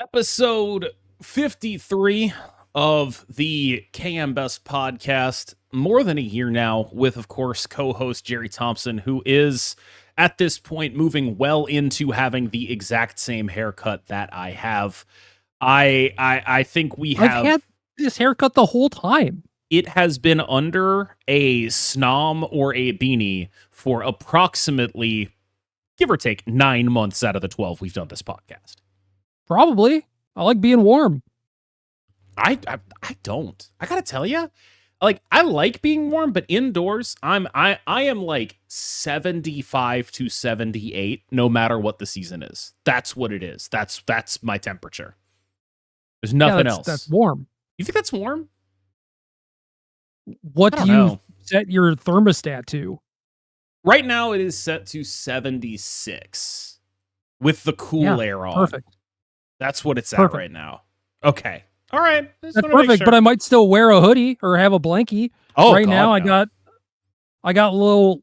Episode 53 of the KMBest podcast. More than a year now, with, of course, co-host Gerry Thompson, who is, at this point, moving well into having the exact same haircut that I have. I think we have... I've had this haircut the whole time. It has been under a snom or a beanie for approximately, give or take, 9 months out of the 12 we've done this podcast. Probably. I like being warm. I don't. I gotta tell you, like, I like being warm, but indoors, I am like 75 to 78, no matter what the season is. That's what it is. That's my temperature. There's nothing else. That's warm. You think that's warm? What do you set your thermostat to? Right now, it is set to 76 with the cool air on. Perfect. That's what it's at right now. Okay. All right. That's perfect, sure. But I might still wear a hoodie or have a blankie. Oh, right God, now no. I got little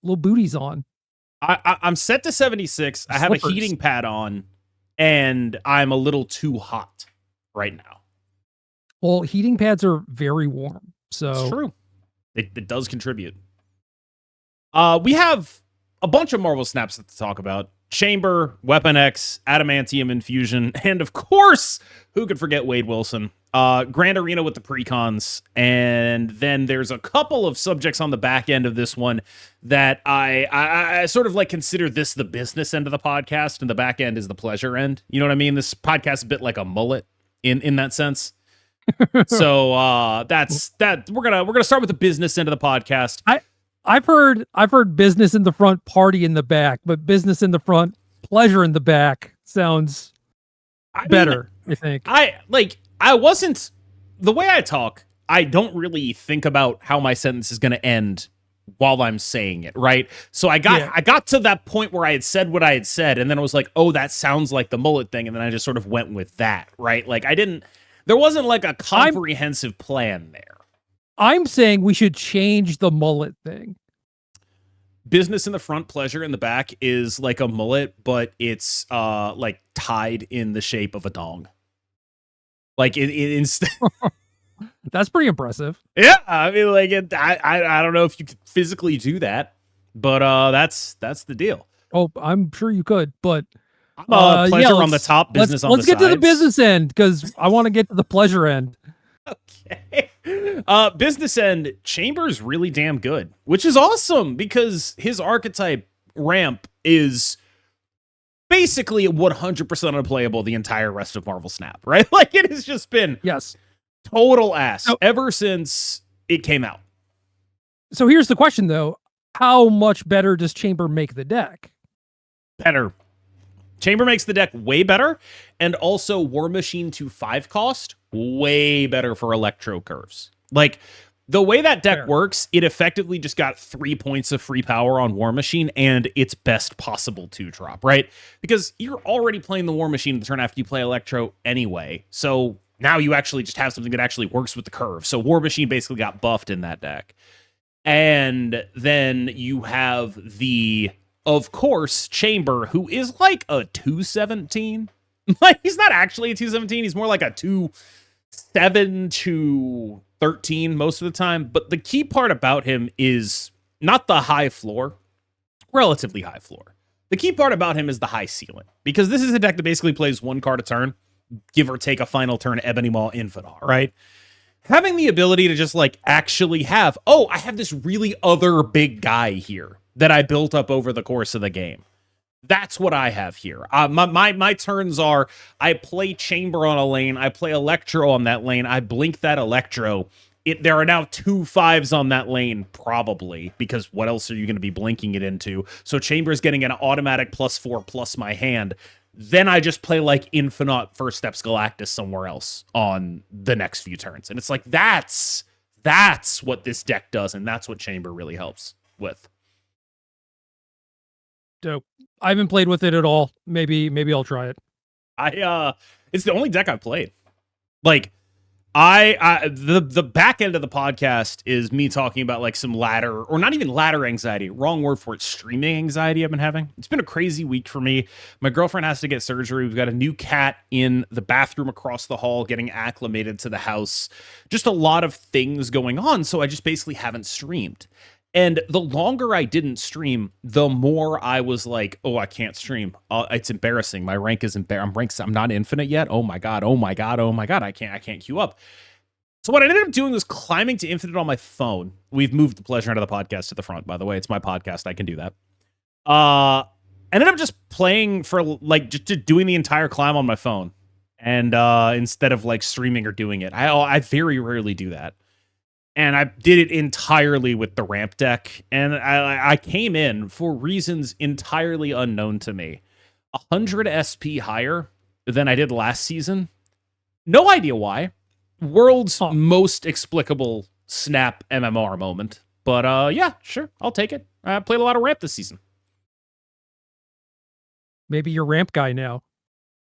booties on. I'm set to 76. I have a heating pad on, and I'm a little too hot right now. Well, heating pads are very warm, so it's true. It does contribute. We have a bunch of Marvel snaps to talk about. Chamber, Weapon X, Adamantium Infusion, and of course, who could forget Wade Wilson? Grand Arena with the Precons, and then there's a couple of subjects on the back end of this one that I sort of like consider this the business end of the podcast, and the back end is the pleasure end. You know what I mean? This podcast is a bit like a mullet in that sense. So that's that. We're gonna start with the business end of the podcast. I've heard business in the front, party in the back, but business in the front, pleasure in the back sounds better, I think. I wasn't, the way I talk, I don't really think about how my sentence is going to end while I'm saying it, right? So I got to that point where I had said what I had said, and then I was like, oh, that sounds like the mullet thing, and then I just sort of went with that, right? Like there wasn't like a comprehensive plan there. I'm saying we should change the mullet thing. Business in the front, pleasure in the back is like a mullet, but it's like tied in the shape of a dong. Like it instead. That's pretty impressive. Yeah, I mean, like I don't know if you could physically do that, but that's the deal. Oh, I'm sure you could, but pleasure on the top, business on the sides. Let's get to the business end because I want to get to the pleasure end. Okay. Business end, Chamber's really damn good, which is awesome because his archetype ramp is basically 100% unplayable the entire rest of Marvel Snap, right? Like it has just been total ass ever since it came out. So here's the question though. How much better does Chamber make the deck? Better. Chamber makes the deck way better, and also War Machine to 5 cost, way better for Electro curves. Like, the way that deck works, it effectively just got 3 points of free power on War Machine and its best possible 2-drop, right? Because you're already playing the War Machine the turn after you play Electro anyway, so now you actually just have something that actually works with the curve. So War Machine basically got buffed in that deck. And then you have the... of course, Chamber, who is like a 217. Like, he's not actually a 217. He's more like a 27 to 13 most of the time. But the key part about him is not the high floor, relatively high floor. The key part about him is the high ceiling. Because this is a deck that basically plays 1 card a turn, give or take a final turn Ebony Maw Infinite, right? Having the ability to just, like, actually have, oh, I have this really other big guy here that I built up over the course of the game. That's what I have here. My turns are, I play Chamber on a lane, I play Electro on that lane, I blink that Electro. There are now 2 5s on that lane, probably, because what else are you going to be blinking it into? So Chamber's getting an automatic +4 plus my hand. Then I just play like Infinite First Steps Galactus somewhere else on the next few turns. And it's like, that's what this deck does, and that's what Chamber really helps with. Dope. I haven't played with it at all. Maybe I'll try it. It's the only deck I've played. Like, The back end of the podcast is me talking about like some ladder, or not even ladder anxiety, wrong word for it, streaming anxiety I've been having. It's been a crazy week for me. My girlfriend has to get surgery. We've got a new cat in the bathroom across the hall getting acclimated to the house. Just a lot of things going on, so I just basically haven't streamed. And the longer I didn't stream, the more I was like, oh, I can't stream. It's embarrassing. My rank is I'm not infinite yet. Oh my God. I can't queue up. So what I ended up doing was climbing to infinite on my phone. We've moved the pleasure end of the podcast to the front, by the way. It's my podcast. I can do that. Ended up just playing for like just doing the entire climb on my phone. And instead of like streaming or doing it, I very rarely do that. And I did it entirely with the ramp deck. And I came in for reasons entirely unknown to me. 100 SP higher than I did last season. No idea why. World's most explicable snap MMR moment. But yeah, sure. I'll take it. I played a lot of ramp this season. Maybe you're ramp guy now.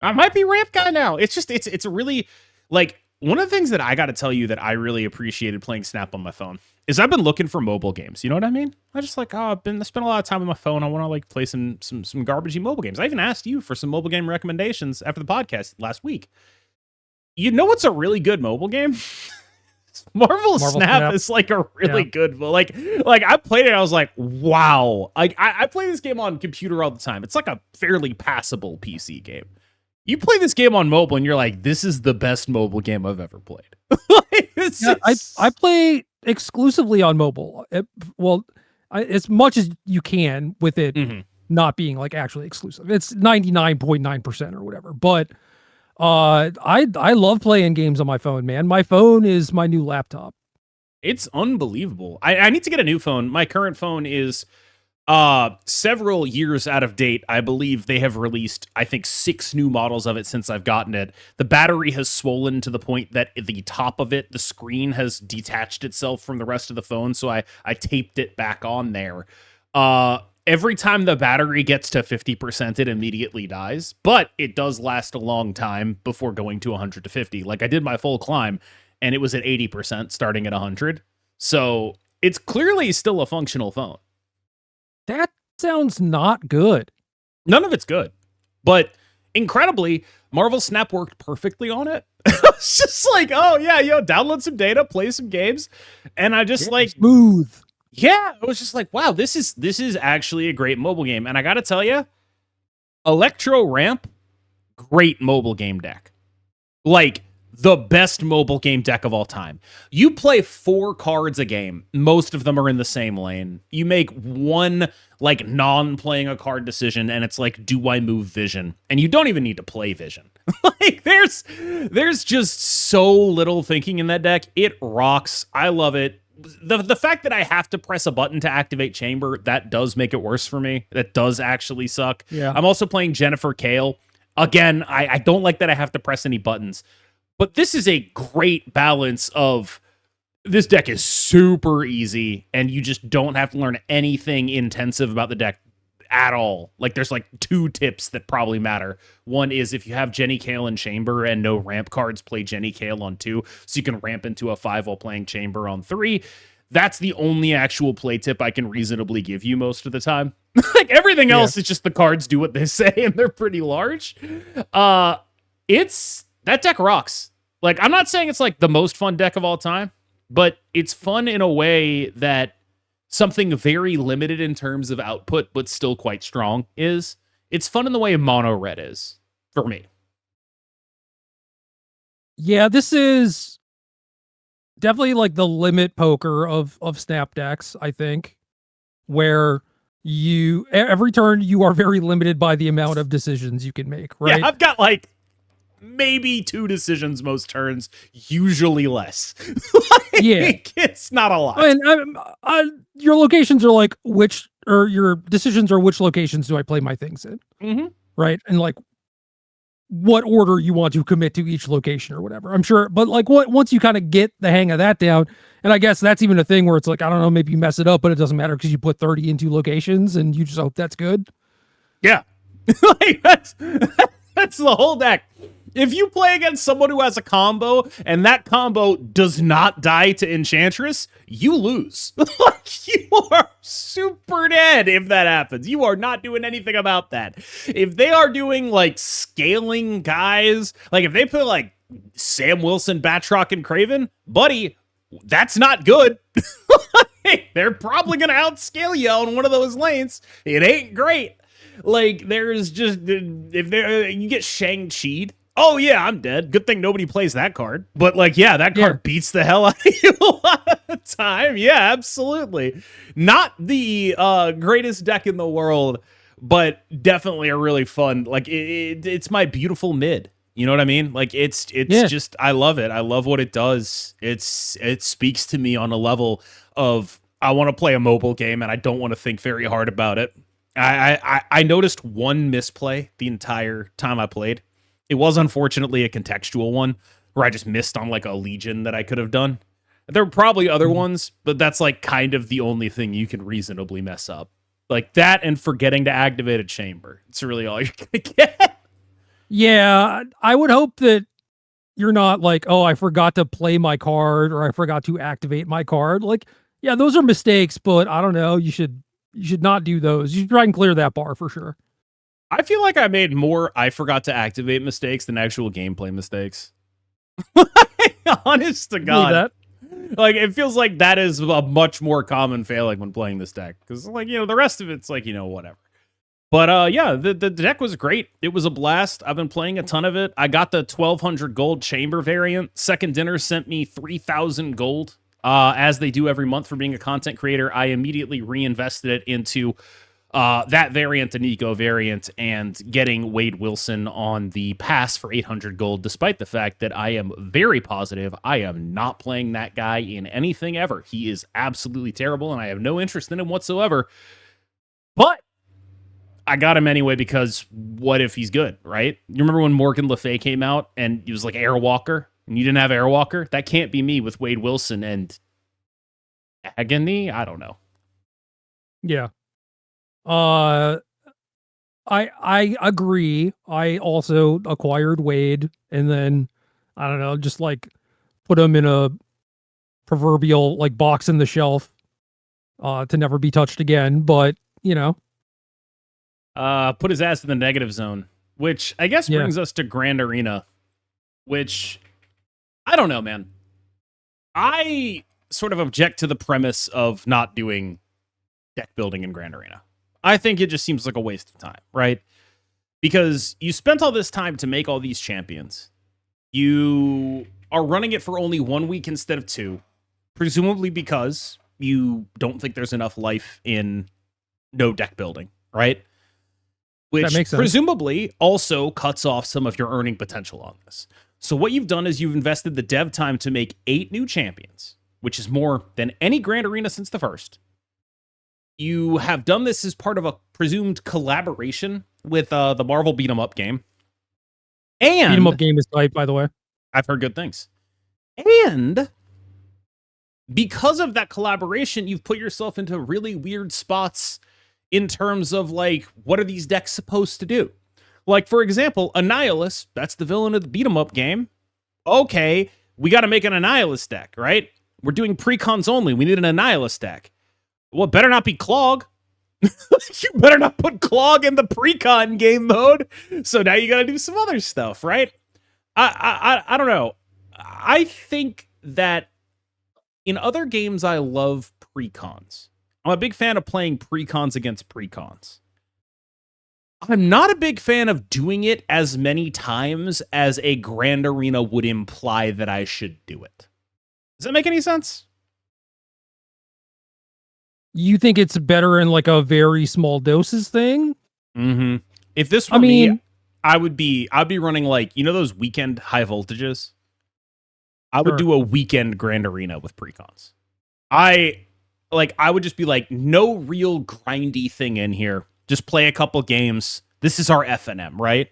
I might be ramp guy now. It's just, it's a really, like, one of the things that I got to tell you that I really appreciated playing Snap on my phone is I've been looking for mobile games. You know what I mean? I just like, I spent a lot of time on my phone. I want to like play some garbagey mobile games. I even asked you for some mobile game recommendations after the podcast last week. You know what's a really good mobile game? Marvel Snap is like a really good, like I played it. I was like, wow. I play this game on computer all the time. It's like a fairly passable PC game. You play this game on mobile and you're like, this is the best mobile game I've ever played. I play exclusively on mobile. As much as you can with it not being like actually exclusive. It's 99.9% or whatever. But I love playing games on my phone, man. My phone is my new laptop. It's unbelievable. I need to get a new phone. My current phone is several years out of date. I believe they have released, I think, 6 new models of it since I've gotten it. The battery has swollen to the point that the top of it, the screen has detached itself from the rest of the phone, so I taped it back on there. Every time the battery gets to 50%, it immediately dies, but it does last a long time before going to 100 to 50. Like, I did my full climb, and it was at 80%, starting at 100. So it's clearly still a functional phone. That sounds not good. None of it's good. But incredibly, Marvel Snap worked perfectly on it. It's just like, oh yeah, download some data, play some games. And I just smooth. Yeah, it was just like, wow, this is actually a great mobile game. And I gotta tell you, Electro Ramp, great mobile game deck. Like, the best mobile game deck of all time. You play 4 cards a game. Most of them are in the same lane. You make one like non-playing a card decision, and it's like, do I move Vision? And you don't even need to play Vision. Like, there's just so little thinking in that deck. It rocks. I love it. The fact that I have to press a button to activate Chamber, that does make it worse for me. That does actually suck. Yeah. I'm also playing Jennifer Kale. Again, I don't like that I have to press any buttons. But this is a great balance of, this deck is super easy, and you just don't have to learn anything intensive about the deck at all. Like, there's like 2 tips that probably matter. One is if you have Jenny Kale in Chamber and no ramp cards, play Jenny Kale on 2, so you can ramp into a 5 while playing Chamber on 3. That's the only actual play tip I can reasonably give you most of the time. Like, everything else is just the cards do what they say, and they're pretty large. That deck rocks. Like, I'm not saying it's like the most fun deck of all time, but it's fun in a way that something very limited in terms of output, but still quite strong is. It's fun in the way mono red is for me. Yeah, this is definitely like the limit poker of Snap decks, I think, where every turn you are very limited by the amount of decisions you can make, right? Yeah, I've got like maybe 2 decisions most turns, usually less. It's not a lot. And your locations are like your decisions are which locations do I play my things in, right? And like what order you want to commit to each location or whatever. I'm sure, but like once you kind of get the hang of that down, and I guess that's even a thing where it's like, I don't know, maybe you mess it up, but it doesn't matter because you put 30 into locations and you just hope that's good. Yeah, like that's the whole deck. If you play against someone who has a combo and that combo does not die to Enchantress, you lose. You are super dead if that happens. You are not doing anything about that. If they are doing like scaling guys, like if they put like Sam Wilson, Batroc, and Craven, buddy, that's not good. They're probably going to outscale you on one of those lanes. It ain't great. Like, there's just, if there you get Shang-Chi'd, oh yeah, I'm dead. Good thing nobody plays that card. But like, yeah, that card beats the hell out of you a lot of the time. Yeah, absolutely. Not the greatest deck in the world, but definitely a really fun, like, it's my beautiful mid. You know what I mean? Like, it's just, I love it. I love what it does. It speaks to me on a level of, I want to play a mobile game and I don't want to think very hard about it. I noticed one misplay the entire time I played. It was unfortunately a contextual one where I just missed on like a Legion that I could have done. There were probably other ones, but that's like kind of the only thing you can reasonably mess up. Like that and forgetting to activate a chamber. It's really all you're going to get. Yeah, I would hope that you're not like, oh, I forgot to play my card or I forgot to activate my card. Like, yeah, those are mistakes, but I don't know. You should not do those. You should try and clear that bar for sure. I feel like I made more I forgot to activate mistakes than actual gameplay mistakes. Honest to God. Like, it feels like that is a much more common failing when playing this deck. Because, like, you know, the rest of it's like, you know, whatever. But, yeah, the deck was great. It was a blast. I've been playing a ton of it. I got the 1,200 gold chamber variant. Second Dinner sent me 3,000 gold, as they do every month for being a content creator. I immediately reinvested it into that variant, an eco variant, and getting Wade Wilson on the pass for 800 gold, despite the fact that I am very positive I am not playing that guy in anything ever. He is absolutely terrible, and I have no interest in him whatsoever. But I got him anyway because what if he's good, right? You remember when Morgan Le Fay came out and he was like Airwalker, and you didn't have Airwalker? That can't be me with Wade Wilson and Agony? I don't know. Yeah. I agree. I also acquired Wade and then I don't know, just like put him in a proverbial like box in the shelf to never be touched again, but you know. Put his ass in the negative zone, which I guess brings us to Grand Arena, which I don't know, man. I sort of object to the premise of not doing deck building in Grand Arena. I think it just seems like a waste of time, right? Because you spent all this time to make all these champions. You are running it for only 1 week instead of 2, presumably because you don't think there's enough life in no deck building, right? Which that makes sense. Presumably also cuts off some of your earning potential on this. So what you've done is you've invested the dev time to make 8 new champions, which is more than any Grand Arena since the first. You have done this as part of a presumed collaboration with the Marvel Beat 'em Up game. And Beat 'em Up game is tight, by the way. I've heard good things. And because of that collaboration, you've put yourself into really weird spots in terms of, like, what are these decks supposed to do? Like, for example, Annihilus, that's the villain of the Beat 'em Up game. Okay, we got to make an Annihilus deck, right? We're doing Precons only. We need an Annihilus deck. Well, it better not be Clog. You better not put Clog in the Precon game mode. So now you got to do some other stuff, right? I don't know. I think that in other games, I love Precons. I'm a big fan of playing Precons against Precons. I'm not a big fan of doing it as many times as a Grand Arena would imply that I should do it. Does that make any sense? You think it's better in like a very small doses thing? Mm-hmm. If this were me, I'd be running like, you know, those weekend high voltages. I would do a weekend Grand Arena with Precons. I would just be like, no real grindy thing in here. Just play a couple games. This is our FNM, right?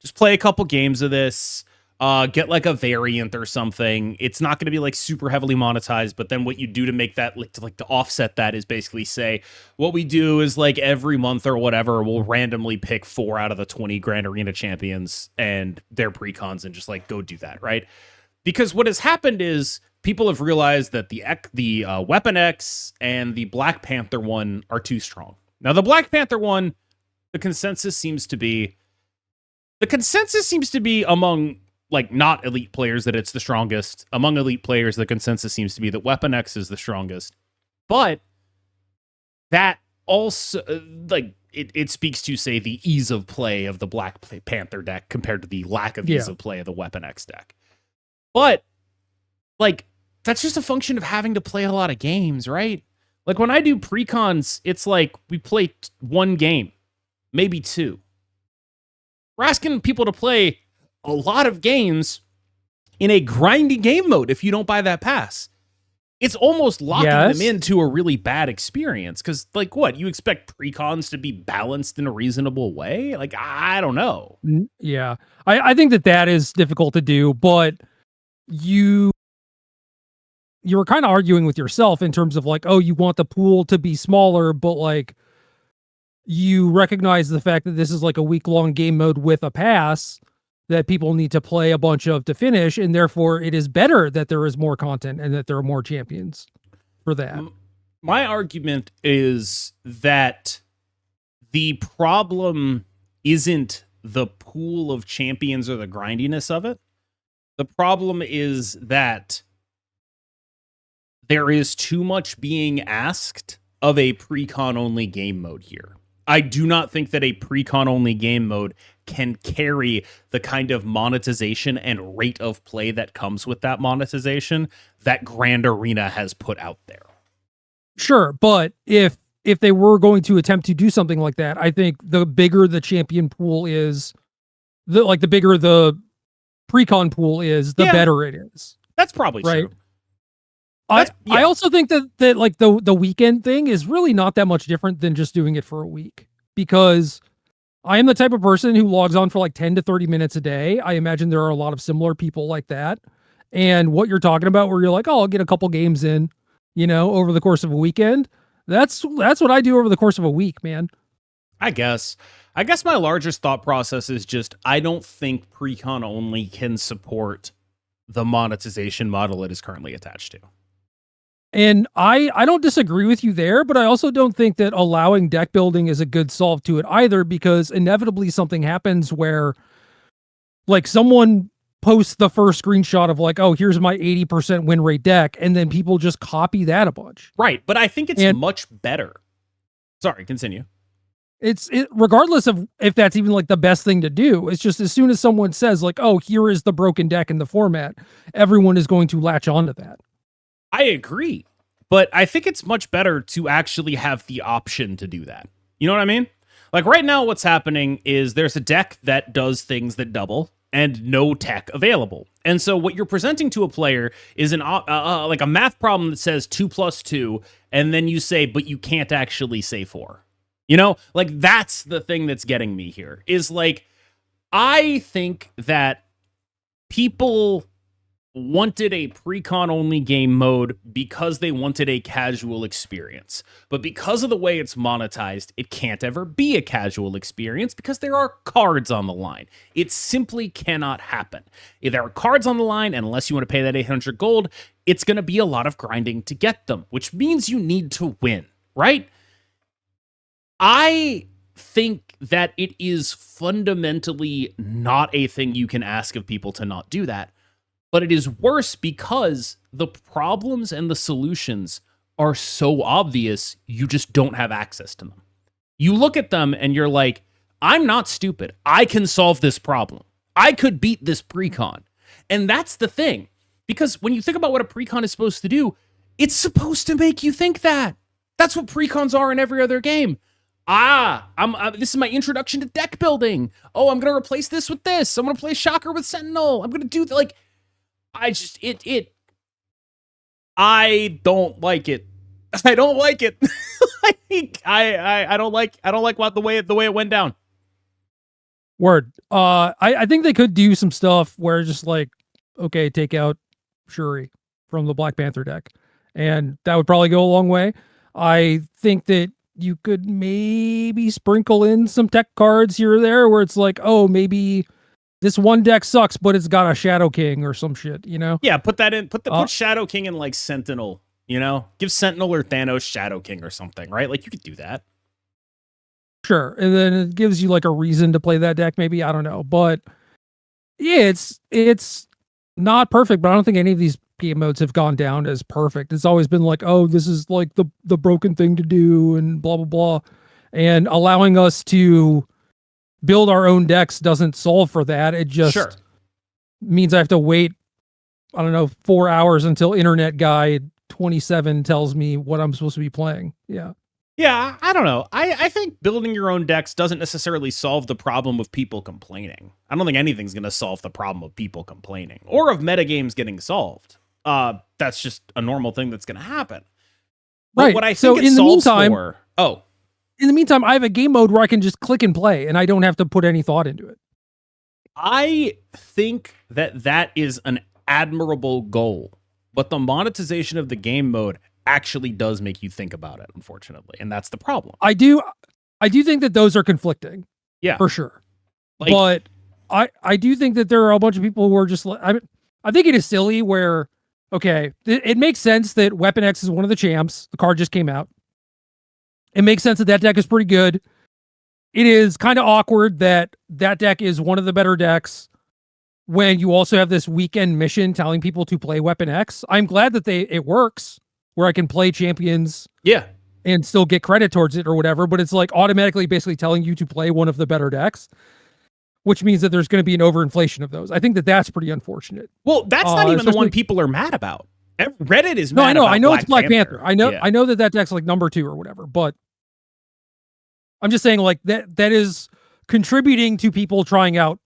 Just play a couple games of this. Get like a variant or something. It's not going to be like super heavily monetized, but then what you do to make that like to offset that is basically say what we do is like every month or whatever, we'll randomly pick 4 out of the 20 Grand Arena champions and their precons and just like go do that, right? Because what has happened is people have realized that the Weapon X and the Black Panther one are too strong. Now the Black Panther one, the consensus seems to be among like not elite players that it's the strongest. Among elite players, the consensus seems to be that Weapon X is the strongest. But that also like it speaks to, say, the ease of play of the Black Panther deck compared to the lack of ease of play of the Weapon X deck. But like that's just a function of having to play a lot of games, right? Like when I do precons, it's like we play 1 game, maybe 2. We're asking people to play a lot of games in a grindy game mode if you don't buy that pass. It's almost locking them into a really bad experience because, like, what? You expect precons to be balanced in a reasonable way? Like, I don't know. Yeah. I think that is difficult to do, but you were kind of arguing with yourself in terms of like, oh, you want the pool to be smaller, but like you recognize the fact that this is like a week-long game mode with a pass that people need to play a bunch of to finish, and therefore it is better that there is more content and that there are more champions for that. My argument is that the problem isn't the pool of champions or the grindiness of it. The problem is that there is too much being asked of a precon-only game mode here. I do not think that a precon-only game mode can carry the kind of monetization and rate of play that comes with that monetization that Grand Arena has put out there. Sure, but if they were going to attempt to do something like that, I think the bigger the champion pool is, the bigger the precon pool is, the better it is. That's probably right. True. I also think that like the weekend thing is really not that much different than just doing it for a week, because I am the type of person who logs on for like 10 to 30 minutes a day. I imagine there are a lot of similar people like that. And what you're talking about where you're like, oh, I'll get a couple games in, over the course of a weekend. That's what I do over the course of a week, man. I guess my largest thought process is just, I don't think precon only can support the monetization model it is currently attached to. And I don't disagree with you there, but I also don't think that allowing deck building is a good solve to it either, because inevitably something happens where like someone posts the first screenshot of like, oh, here's my 80% win rate deck, and then people just copy that a bunch. Right, but I think it's much better. Sorry, continue. It's regardless of if that's even like the best thing to do. It's just as soon as someone says like, oh, here is the broken deck in the format, everyone is going to latch onto that. I agree, but I think it's much better to actually have the option to do that. You know what I mean? Like right now, what's happening is there's a deck that does things that double and no tech available. And so what you're presenting to a player is like a math problem that says 2 + 2, and then you say, but you can't actually say 4. Like that's the thing that's getting me here is like, I think that people wanted a precon only game mode because they wanted a casual experience. But because of the way it's monetized, it can't ever be a casual experience because there are cards on the line. It simply cannot happen. If there are cards on the line, and unless you want to pay that 800 gold, it's going to be a lot of grinding to get them, which means you need to win, right? I think that it is fundamentally not a thing you can ask of people to not do that. But it is worse because the problems and the solutions are so obvious, you just don't have access to them. You look at them and you're like, I'm not stupid. I can solve this problem. I could beat this precon. And that's the thing. Because when you think about what a precon is supposed to do, it's supposed to make you think that. That's what precons are in every other game. This is my introduction to deck building. Oh, I'm going to replace this with this. I'm going to play Shocker with Sentinel. I'm going to do like... I don't like it. I don't like it. I don't like what the way it went down. Word. I think they could do some stuff where just like, okay, take out Shuri from the Black Panther deck, and that would probably go a long way. I think that you could maybe sprinkle in some tech cards here or there where it's like, oh, maybe this one deck sucks, but it's got a Shadow King or some shit, you know? Yeah, put that in. Put Shadow King in like Sentinel. You know, give Sentinel or Thanos Shadow King or something, right? Like you could do that. Sure, and then it gives you like a reason to play that deck. Maybe I don't know, but yeah, it's not perfect. But I don't think any of these game modes have gone down as perfect. It's always been like, oh, this is like the broken thing to do, and blah blah blah, and allowing us to build our own decks doesn't solve for that. It just means I have to wait, I don't know, 4 hours until Internet Guy 27 tells me what I'm supposed to be playing. Yeah. Yeah, I don't know. I think building your own decks doesn't necessarily solve the problem of people complaining. I don't think anything's going to solve the problem of people complaining or of metagames getting solved. That's just a normal thing that's going to happen. But right. What I think so it in the solves meantime, for... in the meantime, I have a game mode where I can just click and play, and I don't have to put any thought into it. I think that is an admirable goal, but the monetization of the game mode actually does make you think about it, unfortunately, and that's the problem. I do think that those are conflicting. Yeah, for sure. But I do think that there are a bunch of people who are just like, I think it is silly where, okay, it makes sense that Weapon X is one of the champs. The card just came out. It makes sense that deck is pretty good. It is kind of awkward that deck is one of the better decks when you also have this weekend mission telling people to play Weapon X. I'm glad that it works where I can play champions and still get credit towards it or whatever, but it's like automatically basically telling you to play one of the better decks, which means that there's going to be an overinflation of those. I think that that's pretty unfortunate. Well, that's not even the one people are mad about. Reddit is mad about I know Black it's Black Panther. I know that deck's like number 2 or whatever, but I'm just saying like that is contributing to people trying out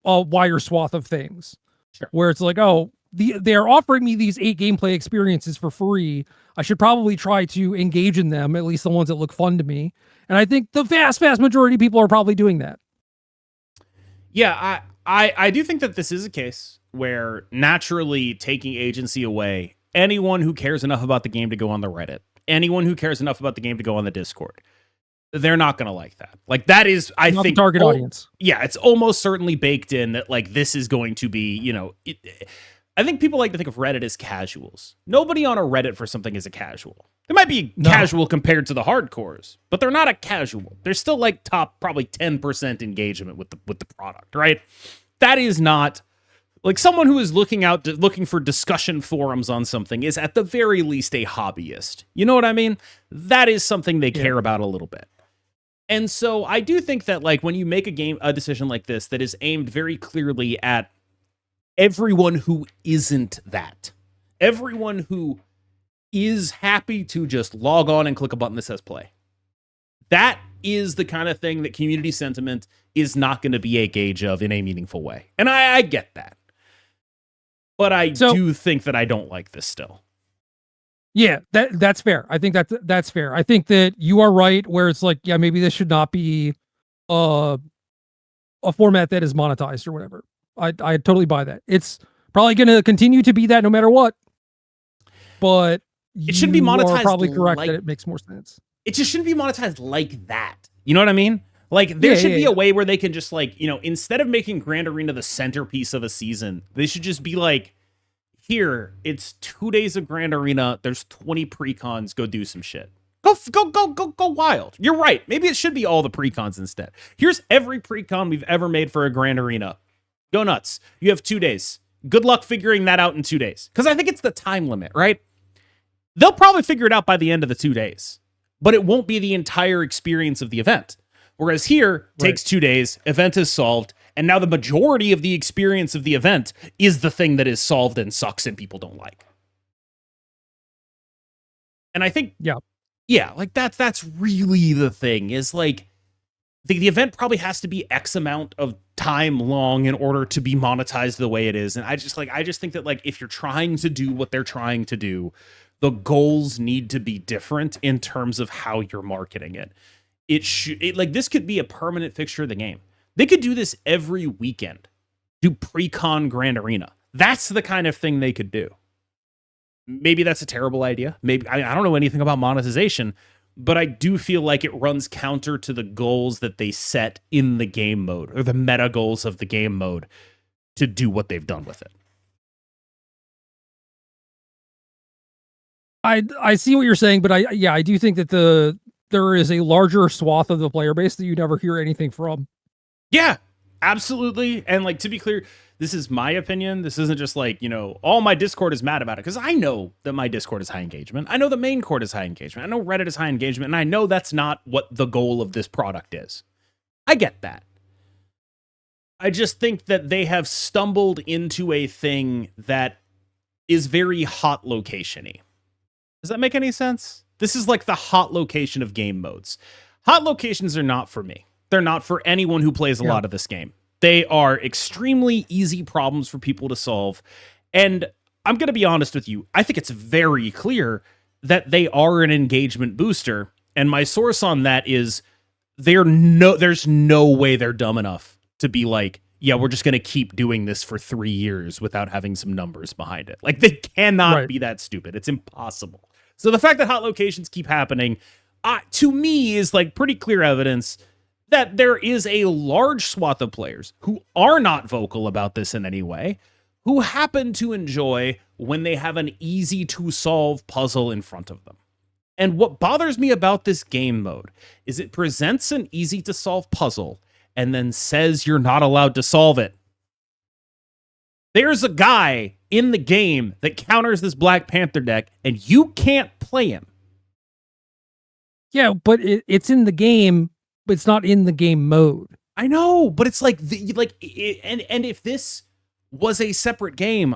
a wider swath of things. Sure. Where it's like, oh, they're offering me these 8 gameplay experiences for free. I should probably try to engage in them, at least the ones that look fun to me. And I think the vast majority of people are probably doing that. Yeah, I do think that this is a case where naturally taking agency away, anyone who cares enough about the game to go on the Reddit, anyone who cares enough about the game to go on the Discord, they're not going to like that. Like that is, I think, the target audience. Yeah, it's almost certainly baked in that like this is going to be, you know, I think people like to think of Reddit as casuals. Nobody on a Reddit for something is a casual. They might be casual compared to the hardcores, but they're not a casual. They're still like top probably 10% engagement with the product, right? That is not like someone who is looking for discussion forums on something is at the very least a hobbyist. You know what I mean? That is something they care about a little bit. And so I do think that like when you make a decision like this that is aimed very clearly at everyone who isn't that, everyone who is happy to just log on and click a button that says play, that is the kind of thing that community sentiment is not going to be a gauge of in a meaningful way. And I get that. But I do think that I don't like this still. Yeah, that's fair. I think that's fair. I think that you are right where it's like, yeah, maybe this should not be a format that is monetized or whatever. I totally buy that. It's probably going to continue to be that no matter what. But it shouldn't be monetized. Are probably correct that it makes more sense. It just shouldn't be monetized like that. You know what I mean? Like there should be a way where they can just like, you know, instead of making Grand Arena the centerpiece of a season, they should just be like, here, it's 2 days of Grand Arena. There's 20 precons. Go do some shit. Go wild. You're right. Maybe it should be all the precons instead. Here's every precon we've ever made for a Grand Arena. Go nuts. You have 2 days. Good luck figuring that out in 2 days. Because I think it's the time limit, right? They'll probably figure it out by the end of the 2 days. But it won't be the entire experience of the event. Whereas here, takes 2 days, event is solved, and now the majority of the experience of the event is the thing that is solved and sucks and people don't like. And I think, like that's really the thing is like the event probably has to be X amount of time long in order to be monetized the way it is. And I just think that like if you're trying to do what they're trying to do, the goals need to be different in terms of how you're marketing it. Like this could be a permanent fixture of the game. They could do this every weekend. Do Precon Grand Arena. That's the kind of thing they could do. Maybe that's a terrible idea. Maybe I don't know anything about monetization, but I do feel like it runs counter to the goals that they set in the game mode, or the meta goals of the game mode, to do what they've done with it. I see what you're saying, but I do think that there is a larger swath of the player base that you never hear anything from. Yeah, absolutely. And like, to be clear, this is my opinion. This isn't just like, all my Discord is mad about it, because I know that my Discord is high engagement. I know the main Court is high engagement. I know Reddit is high engagement, and I know that's not what the goal of this product is. I get that. I just think that they have stumbled into a thing that is very hot location-y. Does that make any sense? This is like the hot location of game modes. Hot locations are not for me. They're not for anyone who plays a lot of this game. They are extremely easy problems for people to solve. And I'm going to be honest with you. I think it's very clear that they are an engagement booster. And my source on that is there's no way they're dumb enough to be like, yeah, we're just going to keep doing this for 3 years without having some numbers behind it. Like, they cannot be that stupid. It's impossible. So the fact that hot locations keep happening, to me, is like pretty clear evidence that there is a large swath of players who are not vocal about this in any way, who happen to enjoy when they have an easy to solve puzzle in front of them. And what bothers me about this game mode is it presents an easy to solve puzzle and then says you're not allowed to solve it. There's a guy in the game that counters this Black Panther deck, and you can't play him. Yeah, but it's in the game, but it's not in the game mode. I know, but it's like, and if this was a separate game,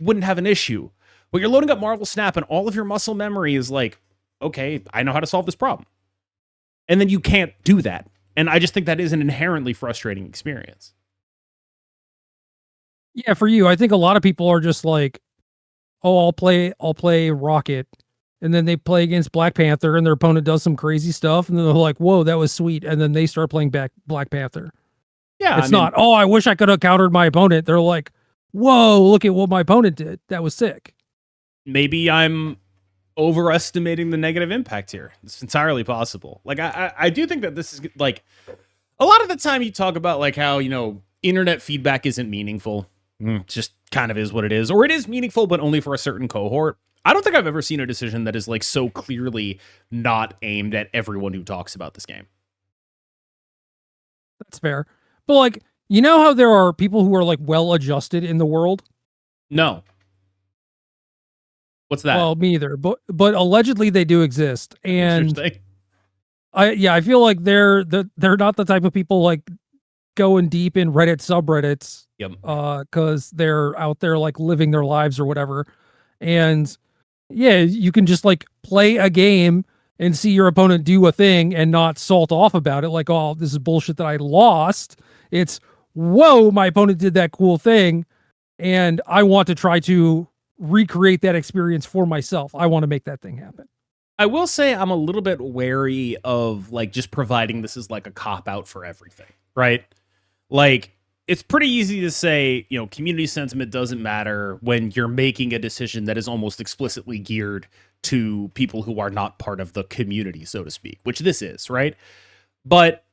wouldn't have an issue. But you're loading up Marvel Snap, and all of your muscle memory is like, okay, I know how to solve this problem. And then you can't do that. And I just think that is an inherently frustrating experience. Yeah, for you, I think a lot of people are just like, oh, I'll play Rocket, and then they play against Black Panther, and their opponent does some crazy stuff, and then they're like, whoa, that was sweet, and then they start playing back Black Panther. Yeah, it's not, oh, I wish I could have countered my opponent. They're like, whoa, look at what my opponent did. That was sick. Maybe I'm overestimating the negative impact here. It's entirely possible. Like, I do think that this is like, a lot of the time you talk about like how, internet feedback isn't meaningful. It just kind of is what it is. Or it is meaningful, but only for a certain cohort. I don't think I've ever seen a decision that is like so clearly not aimed at everyone who talks about this game. That's fair. But like, you know how there are people who are like well adjusted in the world? No. What's that? Well, me either. But allegedly they do exist. And I feel like they're not the type of people like going deep in Reddit subreddits. Yep. Because they're out there like living their lives or whatever. And yeah, you can just like play a game and see your opponent do a thing and not salt off about it. Like, oh, this is bullshit that I lost. It's, whoa, my opponent did that cool thing. And I want to try to recreate that experience for myself. I want to make that thing happen. I will say I'm a little bit wary of like just providing this as like a cop out for everything, right? Like, it's pretty easy to say, community sentiment doesn't matter when you're making a decision that is almost explicitly geared to people who are not part of the community, so to speak, which this is, right? But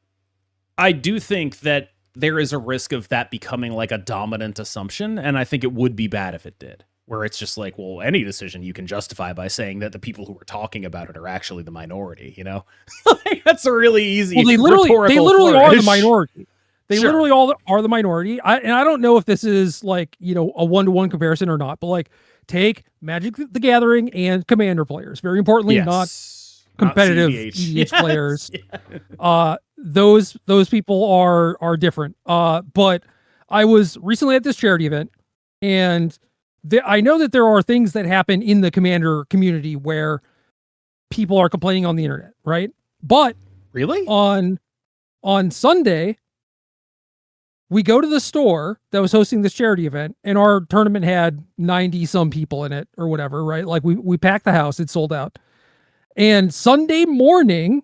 I do think that there is a risk of that becoming like a dominant assumption, and I think it would be bad if it did, where it's just like, well, any decision you can justify by saying that the people who are talking about it are actually the minority, Like, that's a really easy. Well, they literally are the minority. They literally all are the minority. I don't know if this is like, a 1-to-1 comparison or not, but like take Magic the Gathering and Commander players. Very importantly, not competitive EDH players. Yeah. Those people are different. But I was recently at this charity event, and I know that there are things that happen in the Commander community where people are complaining on the internet, right? But really on Sunday, we go to the store that was hosting this charity event, and our tournament had 90 some people in it or whatever, right? Like we packed the house, it sold out. And Sunday morning,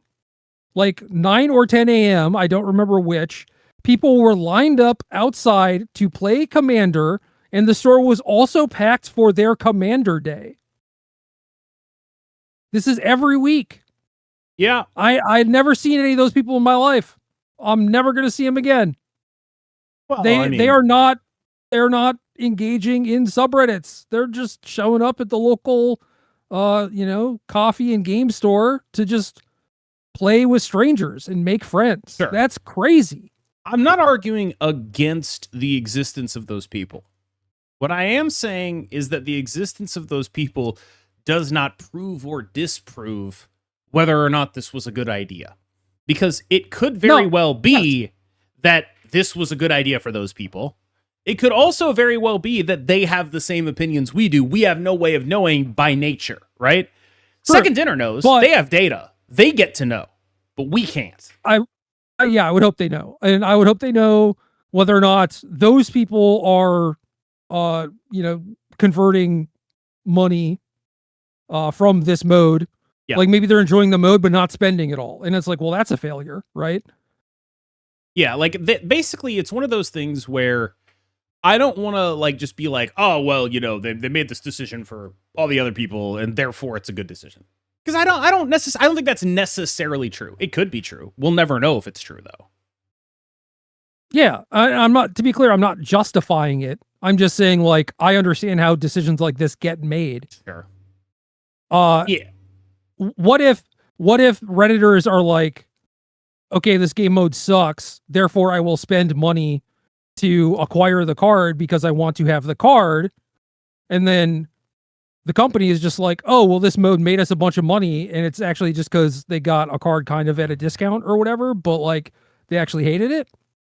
like 9 or 10 a.m., I don't remember which, people were lined up outside to play Commander, and the store was also packed for their Commander Day. This is every week. Yeah. I'd never seen any of those people in my life. I'm never going to see them again. Well, they're not engaging in subreddits. They're just showing up at the local coffee and game store to just play with strangers and make friends. Sure. That's crazy. I'm not arguing against the existence of those people. What I am saying is that the existence of those people does not prove or disprove whether or not this was a good idea. Because it could very well be that this was a good idea for those people. It could also very well be that they have the same opinions we do. We have no way of knowing by nature, right? Sure. Second Dinner knows. They have data. They get to know, but we can't. I would hope they know. And I would hope they know whether or not those people are, converting money from this mode. Yeah. Like maybe they're enjoying the mode, but not spending it all. And it's like, well, that's a failure, right? Yeah, like basically it's one of those things where I don't want to like just be like, oh, well, they made this decision for all the other people and therefore it's a good decision. Because I don't think that's necessarily true. It could be true. We'll never know if it's true though. Yeah, I'm not, to be clear, I'm not justifying it. I'm just saying, like, I understand how decisions like this get made. Sure. Yeah. What if Redditors are like, okay, this game mode sucks, therefore I will spend money to acquire the card because I want to have the card, and then the company is just like, oh, well, this mode made us a bunch of money, and it's actually just because they got a card kind of at a discount or whatever, but like they actually hated it.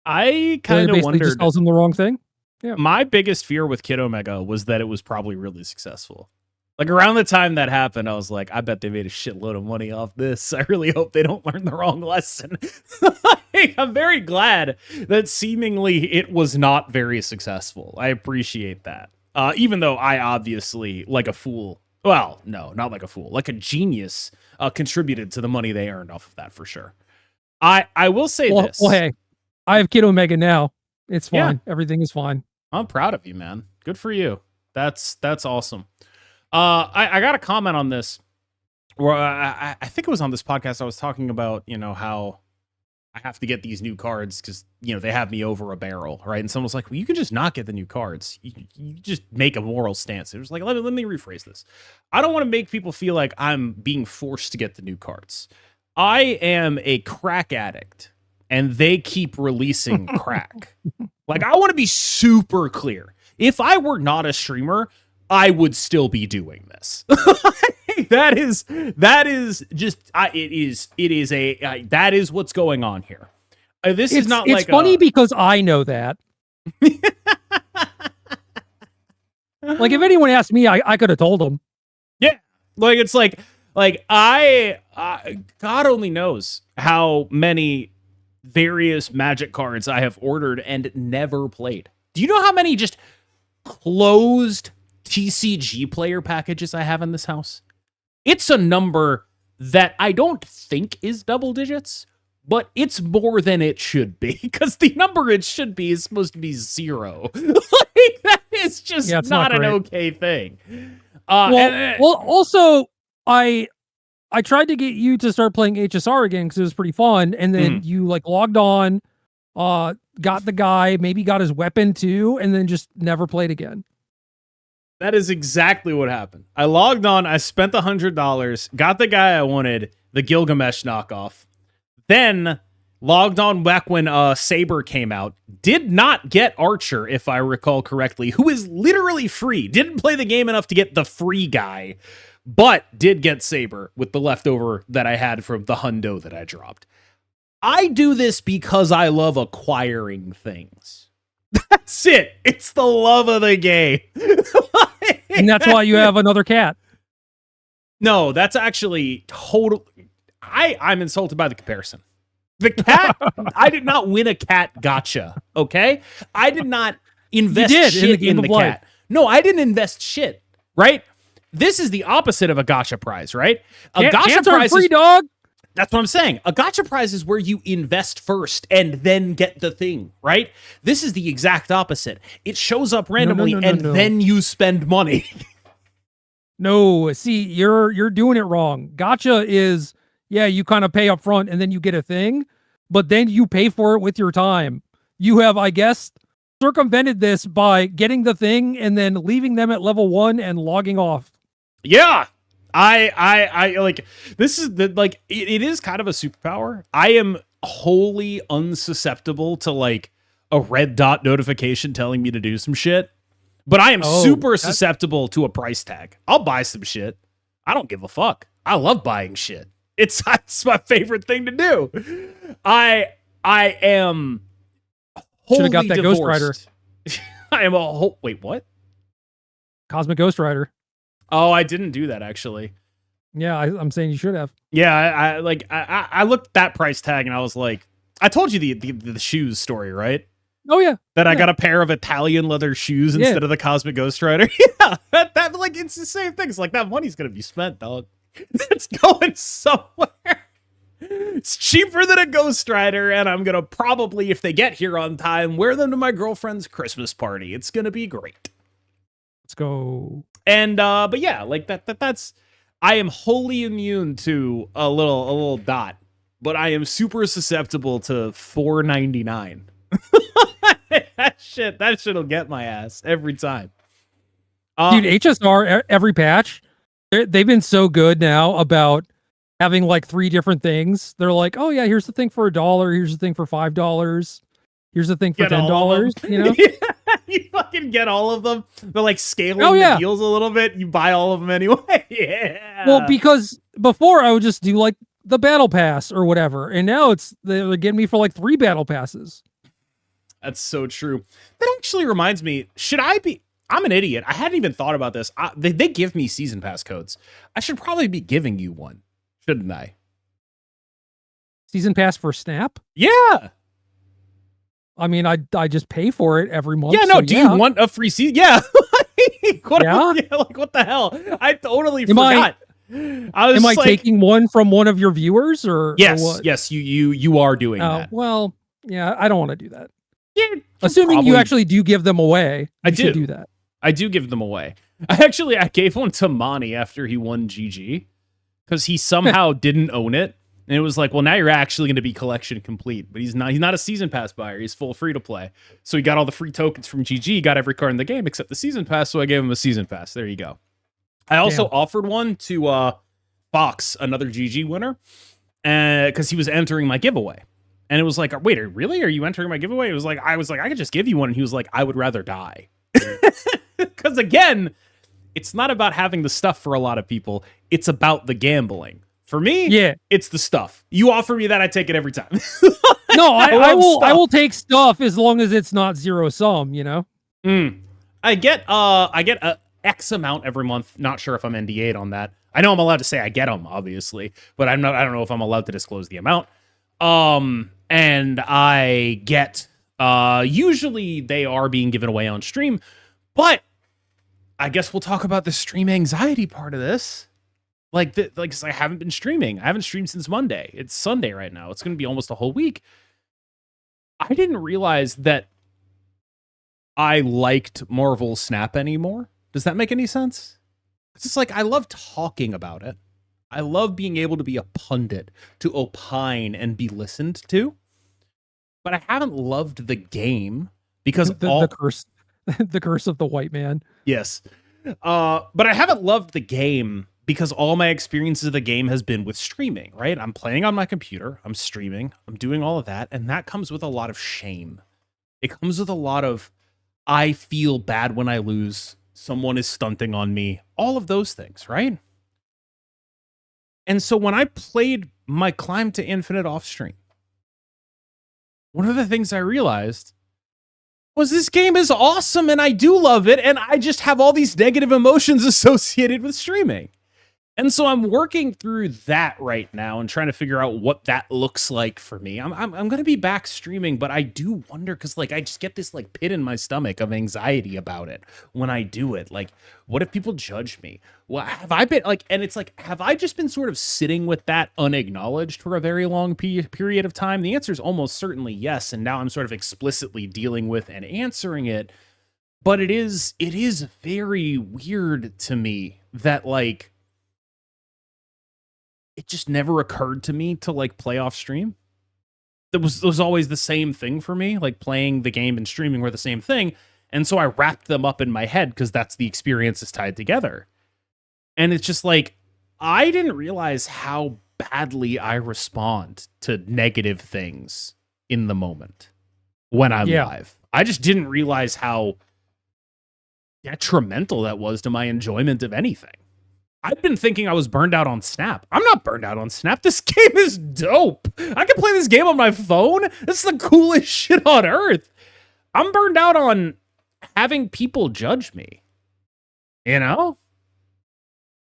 I kind of wondered. Just tells them the wrong thing. Yeah. My biggest fear with Kid Omega was that it was probably really successful. Like around the time that happened, I was like, I bet they made a shitload of money off this. I really hope they don't learn the wrong lesson. I'm very glad that seemingly it was not very successful. I appreciate that. Even though I obviously, like a fool, well, no, not like a fool, like a genius, contributed to the money they earned off of that for sure. I will say this. Well, hey, I have Kid Omega now. It's fine. Yeah. Everything is fine. I'm proud of you, man. Good for you. That's awesome. I got a comment on this, where I think it was on this podcast. I was talking about, how I have to get these new cards because, they have me over a barrel, right? And someone was like, well, you can just not get the new cards. You just make a moral stance. It was like, let me rephrase this. I don't want to make people feel like I'm being forced to get the new cards. I am a crack addict, and they keep releasing crack. Like, I want to be super clear. If I were not a streamer, I would still be doing this. that is what's going on here. It's not like, it's funny because I know that. Like, if anyone asked me, I could have told them. Yeah. Like, it's like I God only knows how many various Magic cards I have ordered and never played. Do you know how many just closed TCG player packages I have in this house? It's a number that I don't think is double digits, but it's more than it should be, because the number it should be is supposed to be 0. Like, that is just not an okay thing. Also, I tried to get you to start playing HSR again because it was pretty fun, and then you like logged on, got the guy, maybe got his weapon too, and then just never played again. That is exactly what happened. I logged on, I spent $100, got the guy I wanted, the Gilgamesh knockoff, then logged on back when Saber came out, did not get Archer, if I recall correctly, who is literally free, didn't play the game enough to get the free guy, but did get Saber with the leftover that I had from the hundo that I dropped. I do this because I love acquiring things. That's it. It's the love of the game. And that's why you have another cat. No, that's actually total. I'm insulted by the comparison. The cat, I did not win a cat gotcha, okay? I did not invest shit in the cat. No, I didn't invest shit, right? This is the opposite of a gotcha prize, right? A gotcha prize free, dog. That's what I'm saying. A gacha prize is where you invest first and then get the thing, right? This is the exact opposite. It shows up randomly and then you spend money. No, see, you're doing it wrong. Gacha is, yeah, you kind of pay up front and then you get a thing, but then you pay for it with your time. You have, I guess, circumvented this by getting the thing and then leaving them at level 1 and logging off. Yeah. I like, this is the, like, it is kind of a superpower. I am wholly unsusceptible to like a red dot notification telling me to do some shit, but I am super susceptible to a price tag. I'll buy some shit. I don't give a fuck. I love buying shit. It's my favorite thing to do. I am wholly Should have got that divorced. Ghost Rider. I am a whole, wait, what? Cosmic Ghost Rider. Oh, I didn't do that actually. Yeah, I'm saying you should have. Yeah, I looked at that price tag and I was like, I told you the shoes story, right? Oh yeah. That I got a pair of Italian leather shoes instead of the Cosmic Ghost Rider. Yeah, that like, it's the same thing. It's like, that money's gonna be spent, dog. It's going somewhere. It's cheaper than a Ghost Rider, and I'm gonna probably, if they get here on time, wear them to my girlfriend's Christmas party. It's gonna be great. Let's go. And but yeah, like that's, I am wholly immune to a little dot, but I am super susceptible to $4.99. that shit'll get my ass every time. Dude, HSR, every patch, they've been so good now about having like 3 different things. They're like, oh yeah, here's the thing for $1, here's the thing for $5, here's the thing for $10. You know, you fucking get all of them. They're like scaling the deals a little bit. You buy all of them anyway. Yeah. Well, because before I would just do like the battle pass or whatever, and now they're getting me for like 3 battle passes. That's so true. That actually reminds me, I'm an idiot. I hadn't even thought about this. They give me season pass codes. I should probably be giving you one, shouldn't I? Season pass for Snap? Yeah. I mean, I just pay for it every month. Yeah, no, do you want a free season? Yeah. What the hell? I totally forgot. Am I taking one from one of your viewers or yes, or what? Yes, you are doing that. Well, yeah, I don't want to do that. Yeah, assuming you actually do give them away. I do that. I do give them away. I gave one to Monty after he won GG because he somehow didn't own it. And it was like, well, now you're actually going to be collection complete, but he's not a season pass buyer. He's full free to play. So he got all the free tokens from GG, got every card in the game except the season pass. So I gave him a season pass. There you go. I also offered one to Fox, another GG winner, because he was entering my giveaway. And it was like, wait, really? Are you entering my giveaway? I was like, I could just give you one. And he was like, I would rather die. Because again, it's not about having the stuff for a lot of people. It's about the gambling. For me, it's the stuff. You offer me that, I take it every time. No, I will take stuff as long as it's not zero sum, you know? I get a X amount every month. Not sure if I'm NDA'd on that. I know I'm allowed to say I get them, obviously, but I don't know if I'm allowed to disclose the amount. And I get, usually they are being given away on stream, but I guess we'll talk about the stream anxiety part of this. Cause I haven't been streaming. I haven't streamed since Monday. It's Sunday right now. It's going to be almost a whole week. I didn't realize that I liked Marvel Snap anymore. Does that make any sense? It's like, I love talking about it. I love being able to be a pundit, to opine and be listened to. But I haven't loved the game because the curse, the curse of the white man. Yes. But I haven't loved the game because all my experiences of the game has been with streaming, right? I'm playing on my computer, I'm streaming, I'm doing all of that, and that comes with a lot of shame. It comes with a lot of, I feel bad when I lose, someone is stunting on me, all of those things, right? And so when I played my Climb to Infinite off stream, one of the things I realized was this game is awesome and I do love it, and I just have all these negative emotions associated with streaming. And so I'm working through that right now and trying to figure out what that looks like for me. I'm going to be back streaming, but I do wonder because like I just get this like pit in my stomach of anxiety about it when I do it. Like, what if people judge me? Well, have I been like, and it's like, have I just been sort of sitting with that unacknowledged for a very long period of time? The answer is almost certainly yes. And now I'm sort of explicitly dealing with and answering it. But it is very weird to me that like, it just never occurred to me to like play off stream. It was always the same thing for me. Like playing the game and streaming were the same thing. And so I wrapped them up in my head because that's the experiences tied together. And it's just like, I didn't realize how badly I respond to negative things in the moment when I'm live. I just didn't realize how detrimental that was to my enjoyment of anything. I've been thinking I was burned out on Snap. I'm not burned out on Snap. This game is dope. I can play this game on my phone. This is the coolest shit on earth. I'm burned out on having people judge me. You know?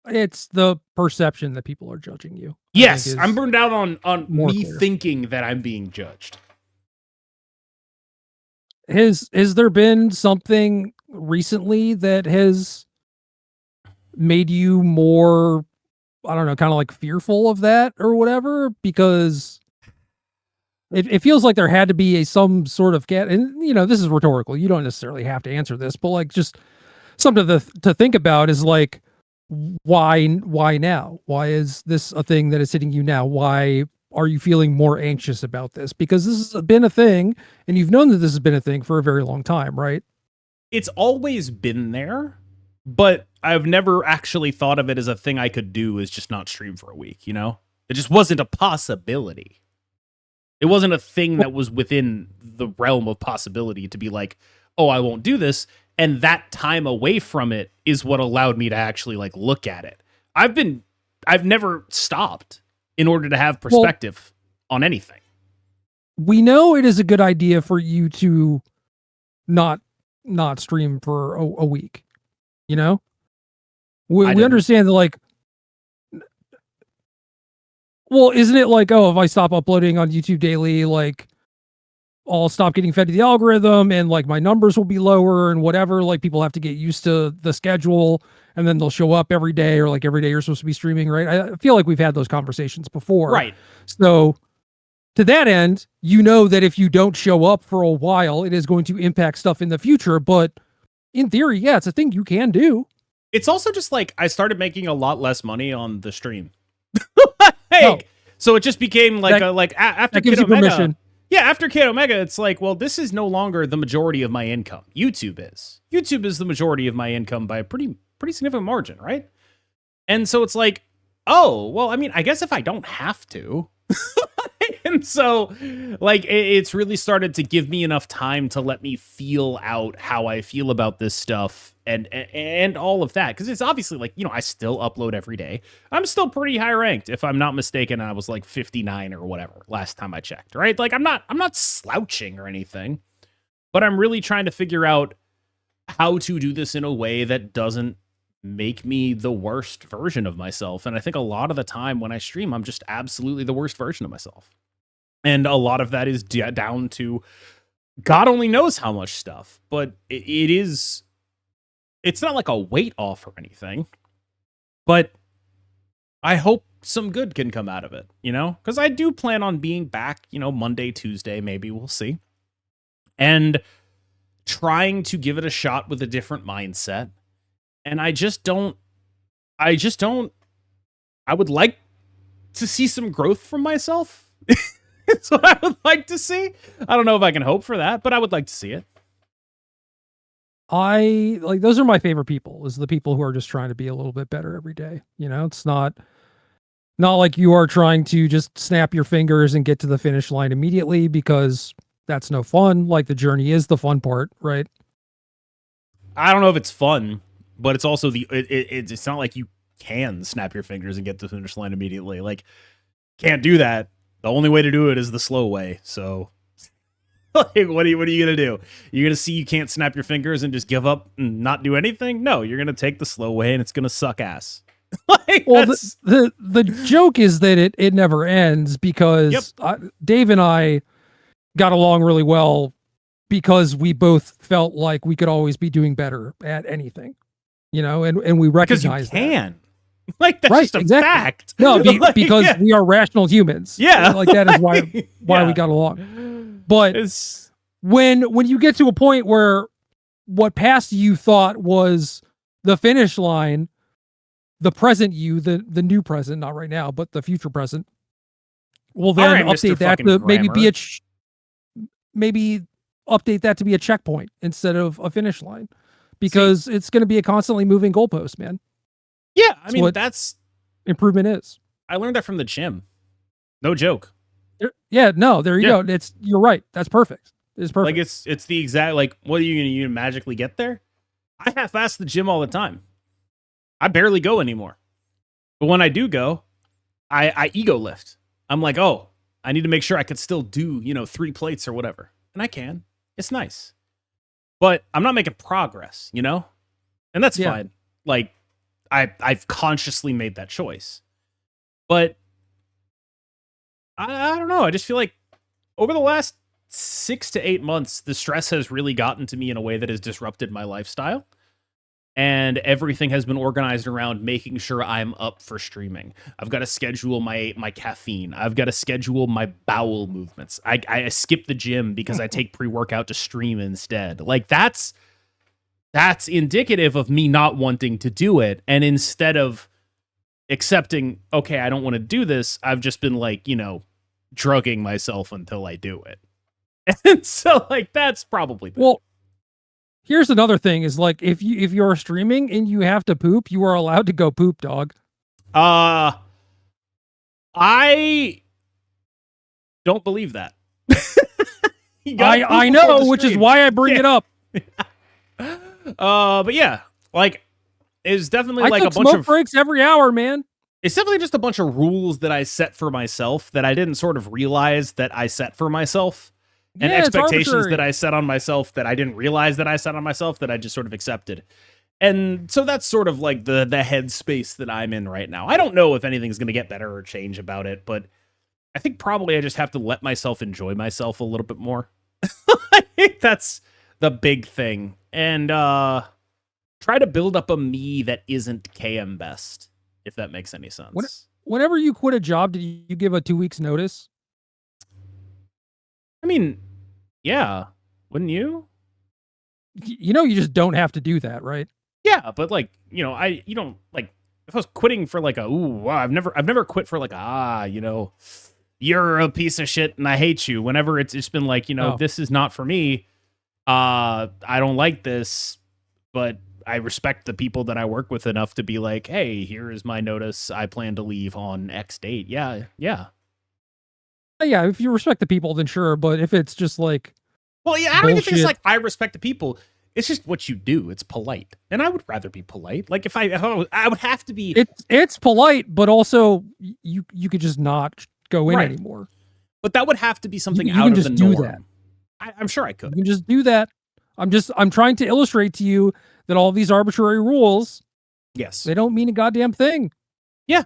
It's the perception that people are judging you. Yes, I'm burned out on me clear. thinking that I'm being judged. Has there been something recently that has made you more, I don't know, kind of like fearful of that or whatever? Because it feels like there had to be some sort of and you know, this is rhetorical. You don't necessarily have to answer this, but like just something to think about is like, why now? Why is this a thing that is hitting you now? Why are you feeling more anxious about this? Because this has been a thing, and you've known that this has been a thing for a very long time, right? It's always been there, but I've never actually thought of it as a thing I could do is just not stream for a week, you know? It just wasn't a possibility. It wasn't a thing that was within the realm of possibility to be like, oh, I won't do this. And that time away from it is what allowed me to actually like look at it. I've never stopped in order to have perspective on anything. We know it is a good idea for you to not stream for a week. You know, we understand that, like, well, isn't it like, oh, if I stop uploading on YouTube daily, like, I'll stop getting fed to the algorithm and like my numbers will be lower and whatever. Like people have to get used to the schedule and then they'll show up every day or like every day you're supposed to be streaming, right? I feel like we've had those conversations before. Right. So to that end, you know that if you don't show up for a while, it is going to impact stuff in the future. But in theory, yeah, it's a thing you can do. It's also just like I started making a lot less money on the stream. So it just became like after Kid Omega. Permission. Yeah, after Kid Omega, it's like, well, this is no longer the majority of my income. YouTube is the majority of my income by a pretty significant margin, right? And so it's like, oh, well, I mean, I guess if I don't have to. And so, like, it's really started to give me enough time to let me feel out how I feel about this stuff and all of that. Because it's obviously, like, you know, I still upload every day. I'm still pretty high ranked. If I'm not mistaken, I was like 59 or whatever last time I checked, right? Like, I'm not slouching or anything. But I'm really trying to figure out how to do this in a way that doesn't make me the worst version of myself. And I think a lot of the time when I stream, I'm just absolutely the worst version of myself. And a lot of that is down to God only knows how much stuff, but it's not like a weight off or anything, but I hope some good can come out of it, you know, because I do plan on being back, you know, Monday, Tuesday, maybe we'll see. And trying to give it a shot with a different mindset. And I would like to see some growth from myself. That's what I would like to see. I don't know if I can hope for that, but I would like to see it. I like, those are my favorite people, is the people who are just trying to be a little bit better every day. You know, it's not like you are trying to just snap your fingers and get to the finish line immediately, because that's no fun. Like the journey is the fun part, right? I don't know if it's fun, but it's also it's not like you can snap your fingers and get to the finish line immediately. Like, can't do that. The only way to do it is the slow way. So, like, what are you gonna do? You're gonna see you can't snap your fingers and just give up and not do anything? No, you're gonna take the slow way, and it's gonna suck ass. Like, well, the joke is that it never ends because Dave and I got along really well because we both felt like we could always be doing better at anything, and we recognize because you can. Like, that's right, just a exactly. fact. No, Like, because we are rational humans. Yeah. Like that is why we got along. But when you get to a point where what past you thought was the finish line, the present you, the new present, not right now, but the future present, will then update that to maybe be maybe update that to be a checkpoint instead of a finish line, because it's going to be a constantly moving goalpost, man. Yeah, I mean, that's improvement is. I learned that from the gym. No joke. Yeah, no, there you go. You're right. That's perfect. It's perfect. Like it's the exact, like, what are you going to magically get there? I half-ass the gym all the time. I barely go anymore. But when I do go, I ego lift. I'm like, oh, I need to make sure I could still do, 3 plates or whatever. And I can. It's nice. But I'm not making progress, And that's fine. Like, I've consciously made that choice. But I don't know. I just feel like over the last 6 to 8 months, the stress has really gotten to me in a way that has disrupted my lifestyle. And everything has been organized around making sure I'm up for streaming. I've got to schedule my caffeine. I've got to schedule my bowel movements. I skip the gym because I take pre-workout to stream instead. Like, that's indicative of me not wanting to do it. And instead of accepting, okay, I don't want to do this, I've just been like, drugging myself until I do it. And so, like, that's probably better. Well, here's another thing is, like, if you're streaming and you have to poop, you are allowed to go poop, dog. I don't believe that. I know, which is why I bring it up. But yeah, like, it's definitely like a bunch smoke of breaks every hour, man. It's definitely just a bunch of rules that I set for myself that I didn't sort of realize that I set for myself. And expectations that I set on myself that I didn't realize that I set on myself that I just sort of accepted. And so that's sort of like the headspace that I'm in right now. I don't know if anything's going to get better or change about it, but I think probably I just have to let myself enjoy myself a little bit more. I think that's the big thing. And try to build up a me that isn't KMBest, if that makes any sense. Whenever you quit a job, did you give a 2 weeks notice? I mean, yeah, wouldn't you? You just don't have to do that, right? Yeah, but like, you don't like, if I was quitting for like I've never quit for like, you're a piece of shit and I hate you. Whenever it's been like, this is not for me. I don't like this, but I respect the people that I work with enough to be like, hey, here is my notice. I plan to leave on X date. Yeah. Yeah, if you respect the people, then sure. But if it's just like, well, yeah, I don't even think it's like I respect the people. It's just what you do. It's polite, and I would rather be polite. Like if I would have to be. It's polite, but also you could just not go in anymore. But that would have to be something out of the norm. Do that. I'm sure I could. You can just do that. I'm trying to illustrate to you that all these arbitrary rules, yes, they don't mean a goddamn thing. Yeah,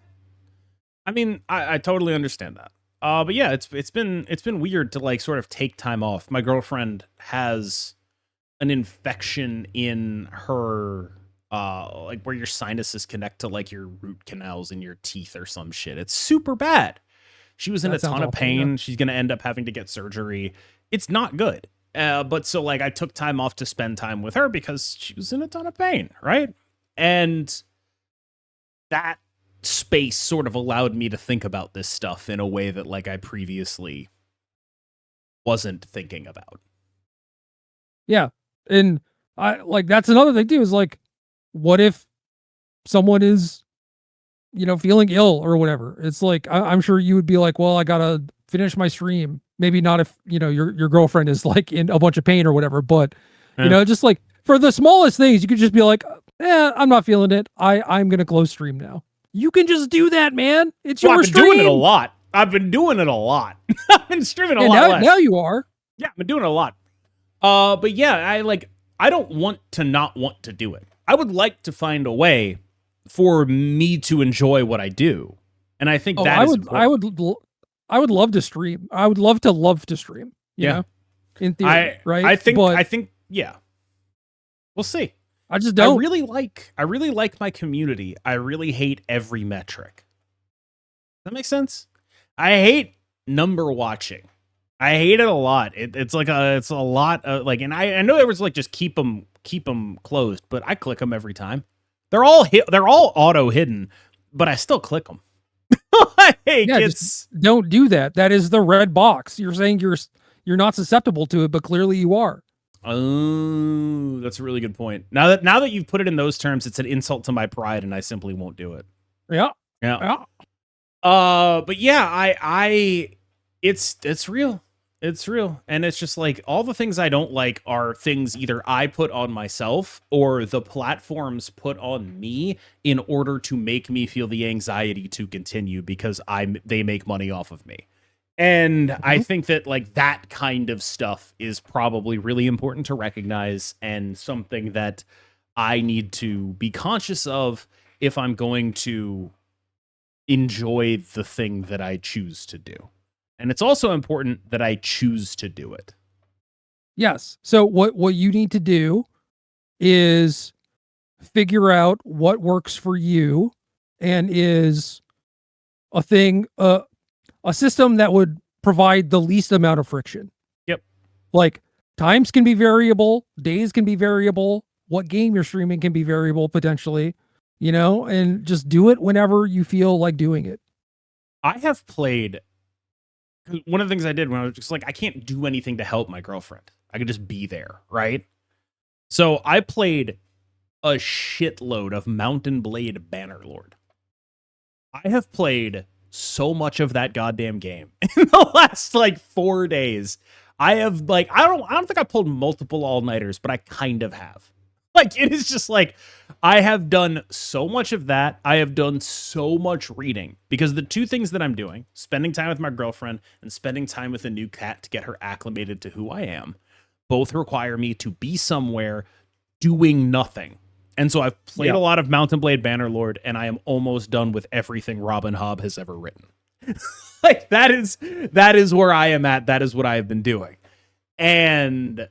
I mean, I totally understand that. But yeah, it's been weird to like sort of take time off. My girlfriend has an infection in her like where your sinuses connect to like your root canals in your teeth or some shit. It's super bad. She was in a ton of pain. Yeah. She's gonna end up having to get surgery. It's not good. But so like I took time off to spend time with her because she was in a ton of pain, right? And that space sort of allowed me to think about this stuff in a way that like I previously wasn't thinking about. Yeah. And I like, that's another thing too, is like, what if someone is, feeling ill or whatever? It's like, I'm sure you would be like, well, I gotta finish my stream. Maybe not if, your girlfriend is like in a bunch of pain or whatever, but just like for the smallest things, you could just be like, I'm not feeling it. I'm going to close stream now. You can just do that, man. It's your stream. I've been doing it a lot. I've been streaming a lot less. Now you are. Yeah, I've been doing it a lot. But yeah, I don't want to not want to do it. I would like to find a way for me to enjoy what I do. And I think that I would love to stream. I would love to stream, you know, in theory, right? I think, yeah, we'll see. I just don't. I really like my community. I really hate every metric. That makes sense. I hate number watching. I hate it a lot. It's a lot of like, and I know there was like, just keep them closed, but I click them every time. They're all auto hidden, but I still click them. Don't do that. That is the red box. You're saying you're not susceptible to it, but clearly you are. Oh, that's a really good point. Now that you've put it in those terms, it's an insult to my pride, and I simply won't do it. Yeah. But yeah, it's real. It's real. And it's just like all the things I don't like are things either I put on myself or the platforms put on me in order to make me feel the anxiety to continue because they make money off of me. And I think that like that kind of stuff is probably really important to recognize and something that I need to be conscious of if I'm going to enjoy the thing that I choose to do. And it's also important that I choose to do it. Yes. So what you need to do is figure out what works for you and is a thing, a system that would provide the least amount of friction. Yep. Like times can be variable, days can be variable, what game you're streaming can be variable potentially, you know, and just do it whenever you feel like doing it. I have played. One of the things I did when I was just like, I can't do anything to help my girlfriend. I could just be there, right? So I played a shitload of Mountain Blade Bannerlord. I have played so much of that goddamn game in the last like 4 days. I have like, I don't think I pulled multiple all-nighters, but I kind of have. Like, it is just like, I have done so much of that. I have done so much reading because the two things that I'm doing, spending time with my girlfriend and spending time with a new cat to get her acclimated to who I am, both require me to be somewhere doing nothing. And so I've played a lot of Mountain Blade Bannerlord, and I am almost done with everything Robin Hobb has ever written. Like, that is where I am at. That is what I have been doing. And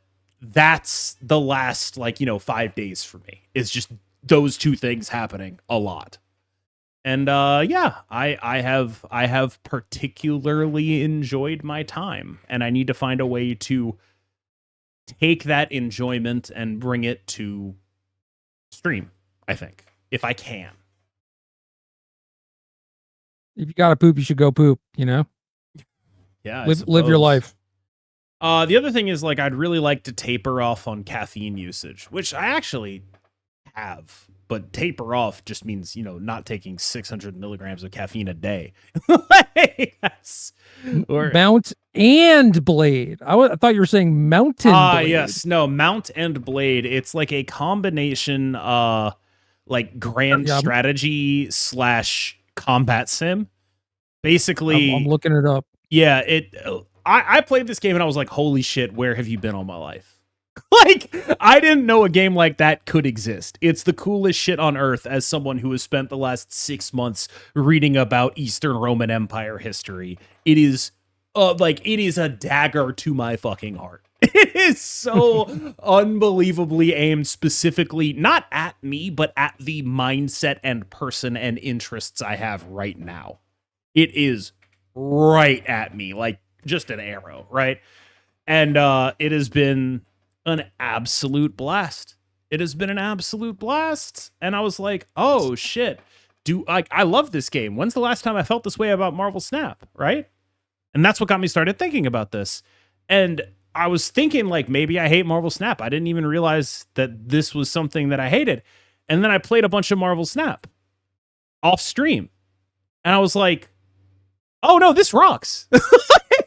that's the last 5 days for me. It's just those two things happening a lot. And I have particularly enjoyed my time, and I need to find a way to take that enjoyment and bring it to stream, I think, if I can. If you gotta poop, you should go poop, you know? Yeah. Live your life. The other thing is, like, I'd really like to taper off on caffeine usage, which I actually have, but taper off just means, not taking 600 milligrams of caffeine a day. Mount and Blade. I thought you were saying Mountain Blade. Yes. No, Mount and Blade. It's like a combination, like grand strategy / combat sim. Basically, I'm looking it up. Yeah, I played this game and I was like, holy shit, where have you been all my life? Like, I didn't know a game like that could exist. It's the coolest shit on earth as someone who has spent the last 6 months reading about Eastern Roman Empire history. It is it is a dagger to my fucking heart. It is so unbelievably aimed specifically, not at me, but at the mindset and person and interests I have right now. It is right at me, like just an arrow, right? And it has been an absolute blast. It has been an absolute blast. And I was like, oh shit. I love this game. When's the last time I felt this way about Marvel Snap, right? And that's what got me started thinking about this. And I was thinking, like, maybe I hate Marvel Snap. I didn't even realize that this was something that I hated. And then I played a bunch of Marvel Snap off stream. And I was like, oh no, this rocks.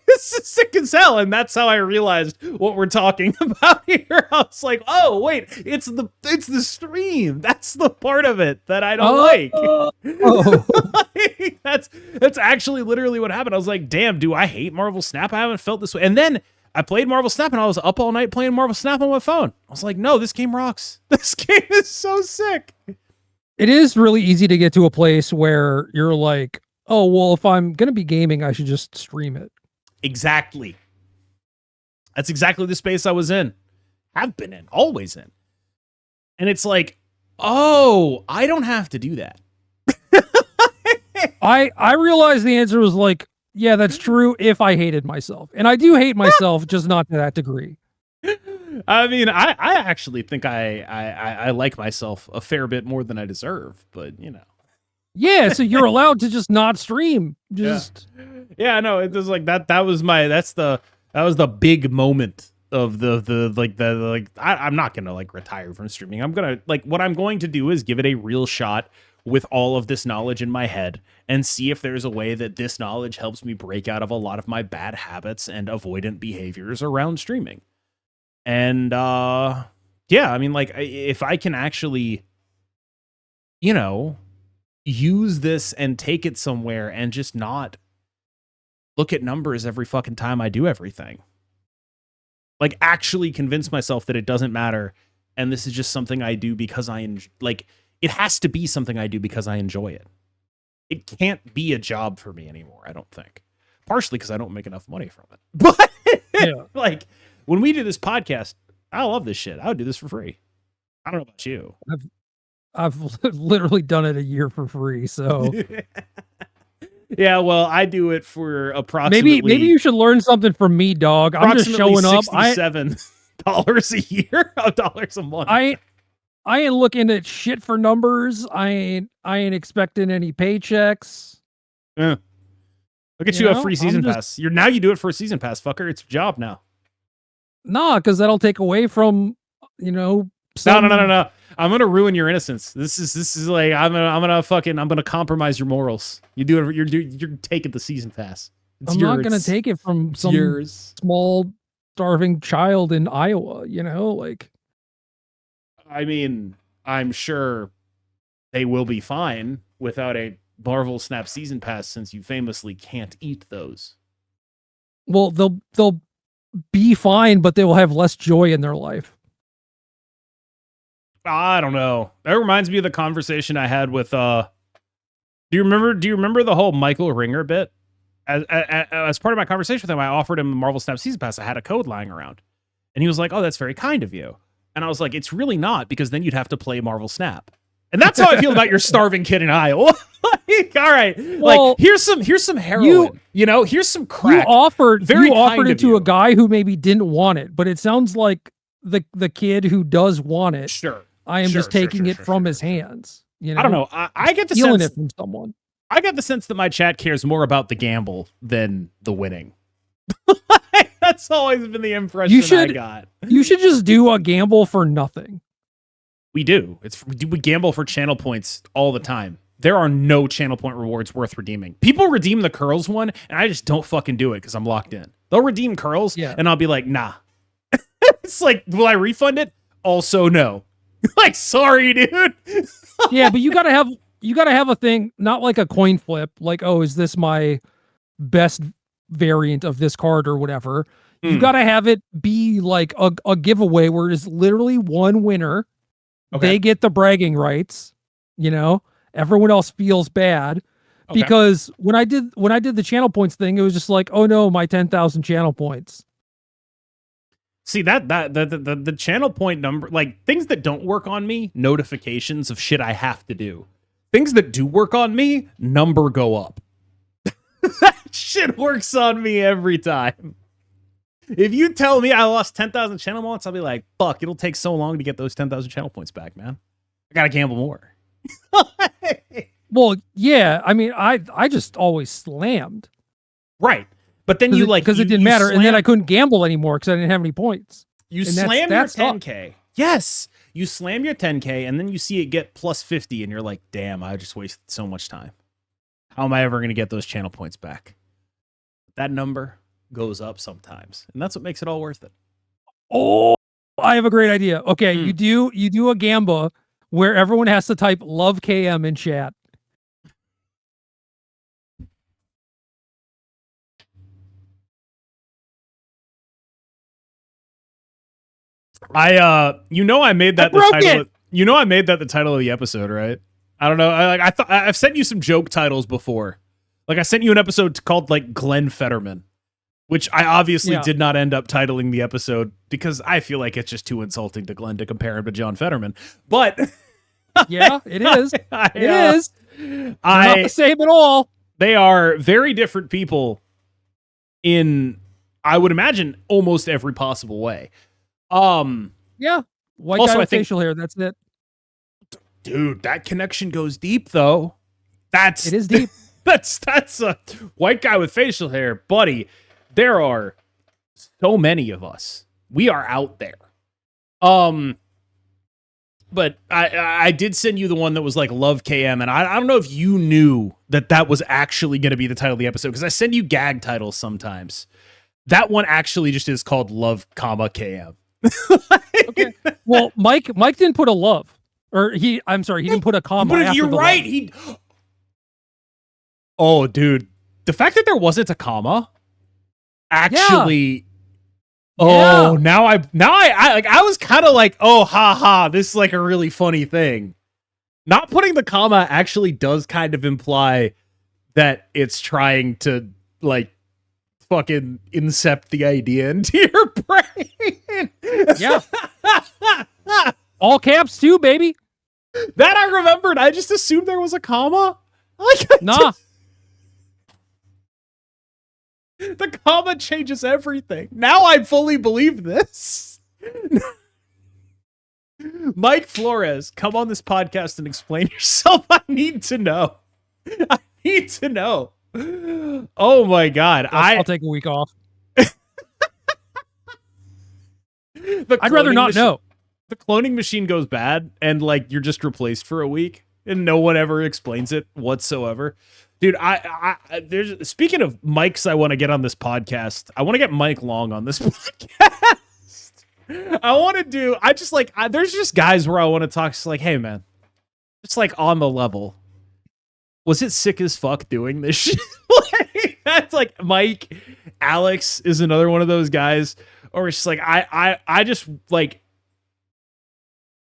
This is sick as hell. And that's how I realized what we're talking about here. I was like, oh wait, it's the stream. That's the part of it that I don't like. Like, that's actually literally what happened. I was like, damn, do I hate Marvel Snap? I haven't felt this way. And then I played Marvel Snap and I was up all night playing Marvel Snap on my phone. I was like, no, this game rocks. This game is so sick. it is really easy to get to a place where you're like, oh, well, if I'm going to be gaming, I should just stream it. Exactly. That's exactly the space I was in. Have been in, always in. And it's like, oh, I don't have to do that. I realized the answer was like, yeah, that's true if I hated myself. And I do hate myself, just not to that degree. I mean, I actually think I like myself a fair bit more than I deserve, but you know. Yeah, so you're allowed to just not stream. Just yeah, no, it was like that was the big moment of I'm not gonna like retire from streaming. I'm gonna what I'm going to do is give it a real shot with all of this knowledge in my head and see if there's a way that this knowledge helps me break out of a lot of my bad habits and avoidant behaviors around streaming. And yeah, I mean, like, if I can actually, you know, use this and take it somewhere and just not look at numbers every fucking time I do everything. Like, actually convince myself that it doesn't matter and this is just something I do because it has to be something I do because I enjoy it. It can't be a job for me anymore, I don't think. Partially because I don't make enough money from it. But, yeah. Like, when we do this podcast, I love this shit. I would do this for free. I don't know about you. I've literally done it a year for free, so... Yeah, well, I do it for approximately... Maybe you should learn something from me, dog. I'm just showing up. $67 a year, dollars a month. I ain't looking at shit for numbers. I ain't expecting any paychecks. Yeah. I'll get you a free season pass. You do it for a season pass, fucker. It's your job now. Nah, because that'll take away from, No. I'm gonna ruin your innocence. This is like I'm gonna compromise your morals. You do it. You're taking the season pass. I'm not gonna take it from some small starving child in Iowa. I mean, I'm sure they will be fine without a Marvel Snap season pass, since you famously can't eat those. Well, they'll be fine, but they will have less joy in their life. I don't know. That reminds me of the conversation I had with do you remember the whole Michael Ringer bit? As part of my conversation with him, I offered him a Marvel Snap season pass. I had a code lying around. And he was like, "Oh, that's very kind of you." And I was like, "It's really not, because then you'd have to play Marvel Snap." And that's how I feel about your starving kid in Iowa. Like, all right, well, here's some heroin. Here's some crack. You offered it to a guy who maybe didn't want it, but it sounds like the kid who does want it. Sure. I am just taking it from his hands. I don't know. I get the stealing sense it from someone. I get the sense that my chat cares more about the gamble than the winning. That's always been the impression I got. You should just do a gamble for nothing. We do. We gamble for channel points all the time. There are no channel point rewards worth redeeming. People redeem the curls one, and I just don't fucking do it because I'm locked in. They'll redeem curls, and I'll be like, nah. It's like, will I refund it? Also, no. Like, sorry, dude. Yeah, but you gotta have a thing, not like a coin flip, like, oh, is this my best variant of this card or whatever. You gotta have it be like a giveaway where it's literally one winner. Okay. They get the bragging rights, everyone else feels bad. Okay. Because when I did the channel points thing, it was just like, oh no, my 10,000 channel points. See, the channel point number, like, things that don't work on me, notifications of shit I have to do. Things that do work on me, number go up. That shit works on me every time. If you tell me I lost 10,000 channel points, I'll be like, fuck, it'll take so long to get those 10,000 channel points back, man. I gotta gamble more. Well, yeah, I mean, I just always slammed. Right. But then because it didn't matter, and then I couldn't gamble anymore because I didn't have any points. You slam your 10K. Yes, you slam your 10K, and then you see it get plus 50, and you're like, damn, I just wasted so much time. How am I ever going to get those channel points back? That number goes up sometimes, and that's what makes it all worth it. Oh, I have a great idea. Okay, you do a gamba where everyone has to type "love KM" in chat. I made that the title. I made that the title of the episode, right? I don't know. I thought I've sent you some joke titles before. Like I sent you an episode called like Glenn Fetterman, which I obviously did not end up titling the episode because I feel like it's just too insulting to Glenn to compare him to John Fetterman. But yeah, it is. It is. They're not the same at all. They are very different people in, I would imagine, almost every possible way. Yeah. White guy with facial hair. That's it. Dude, that connection goes deep, though. It is deep. That's a white guy with facial hair, buddy. There are so many of us. We are out there. But I did send you the one that was like Love KM, and I don't know if you knew that was actually going to be the title of the episode, because I send you gag titles sometimes. That one actually just is called Love, KM. Okay. Well, Mike didn't put a love. Or he didn't put a comma after you're right. Oh, dude. The fact that there wasn't a comma actually... Oh, now I was kind of like, oh, ha, this is like a really funny thing. Not putting the comma actually does kind of imply that it's trying to like fucking incept the idea into your brain. Yeah. All caps too, baby. That I remembered. I just assumed there was a comma. Like, nah. The comma changes everything. Now I fully believe this. Mike Flores, come on this podcast and explain yourself. I need to know. I need to know. Oh my God. I'll take a week off. I'd rather not know. The cloning machine goes bad and like you're just replaced for a week and no one ever explains it whatsoever. Dude, there's speaking of mics I want to get on this podcast. I want to get Mike Long on this podcast. There's just guys where I want to talk. It's like, hey man, it's like on the level. Was it sick as fuck doing this shit? Like, that's like Mike. Alex is another one of those guys. Or it's just like, I just like,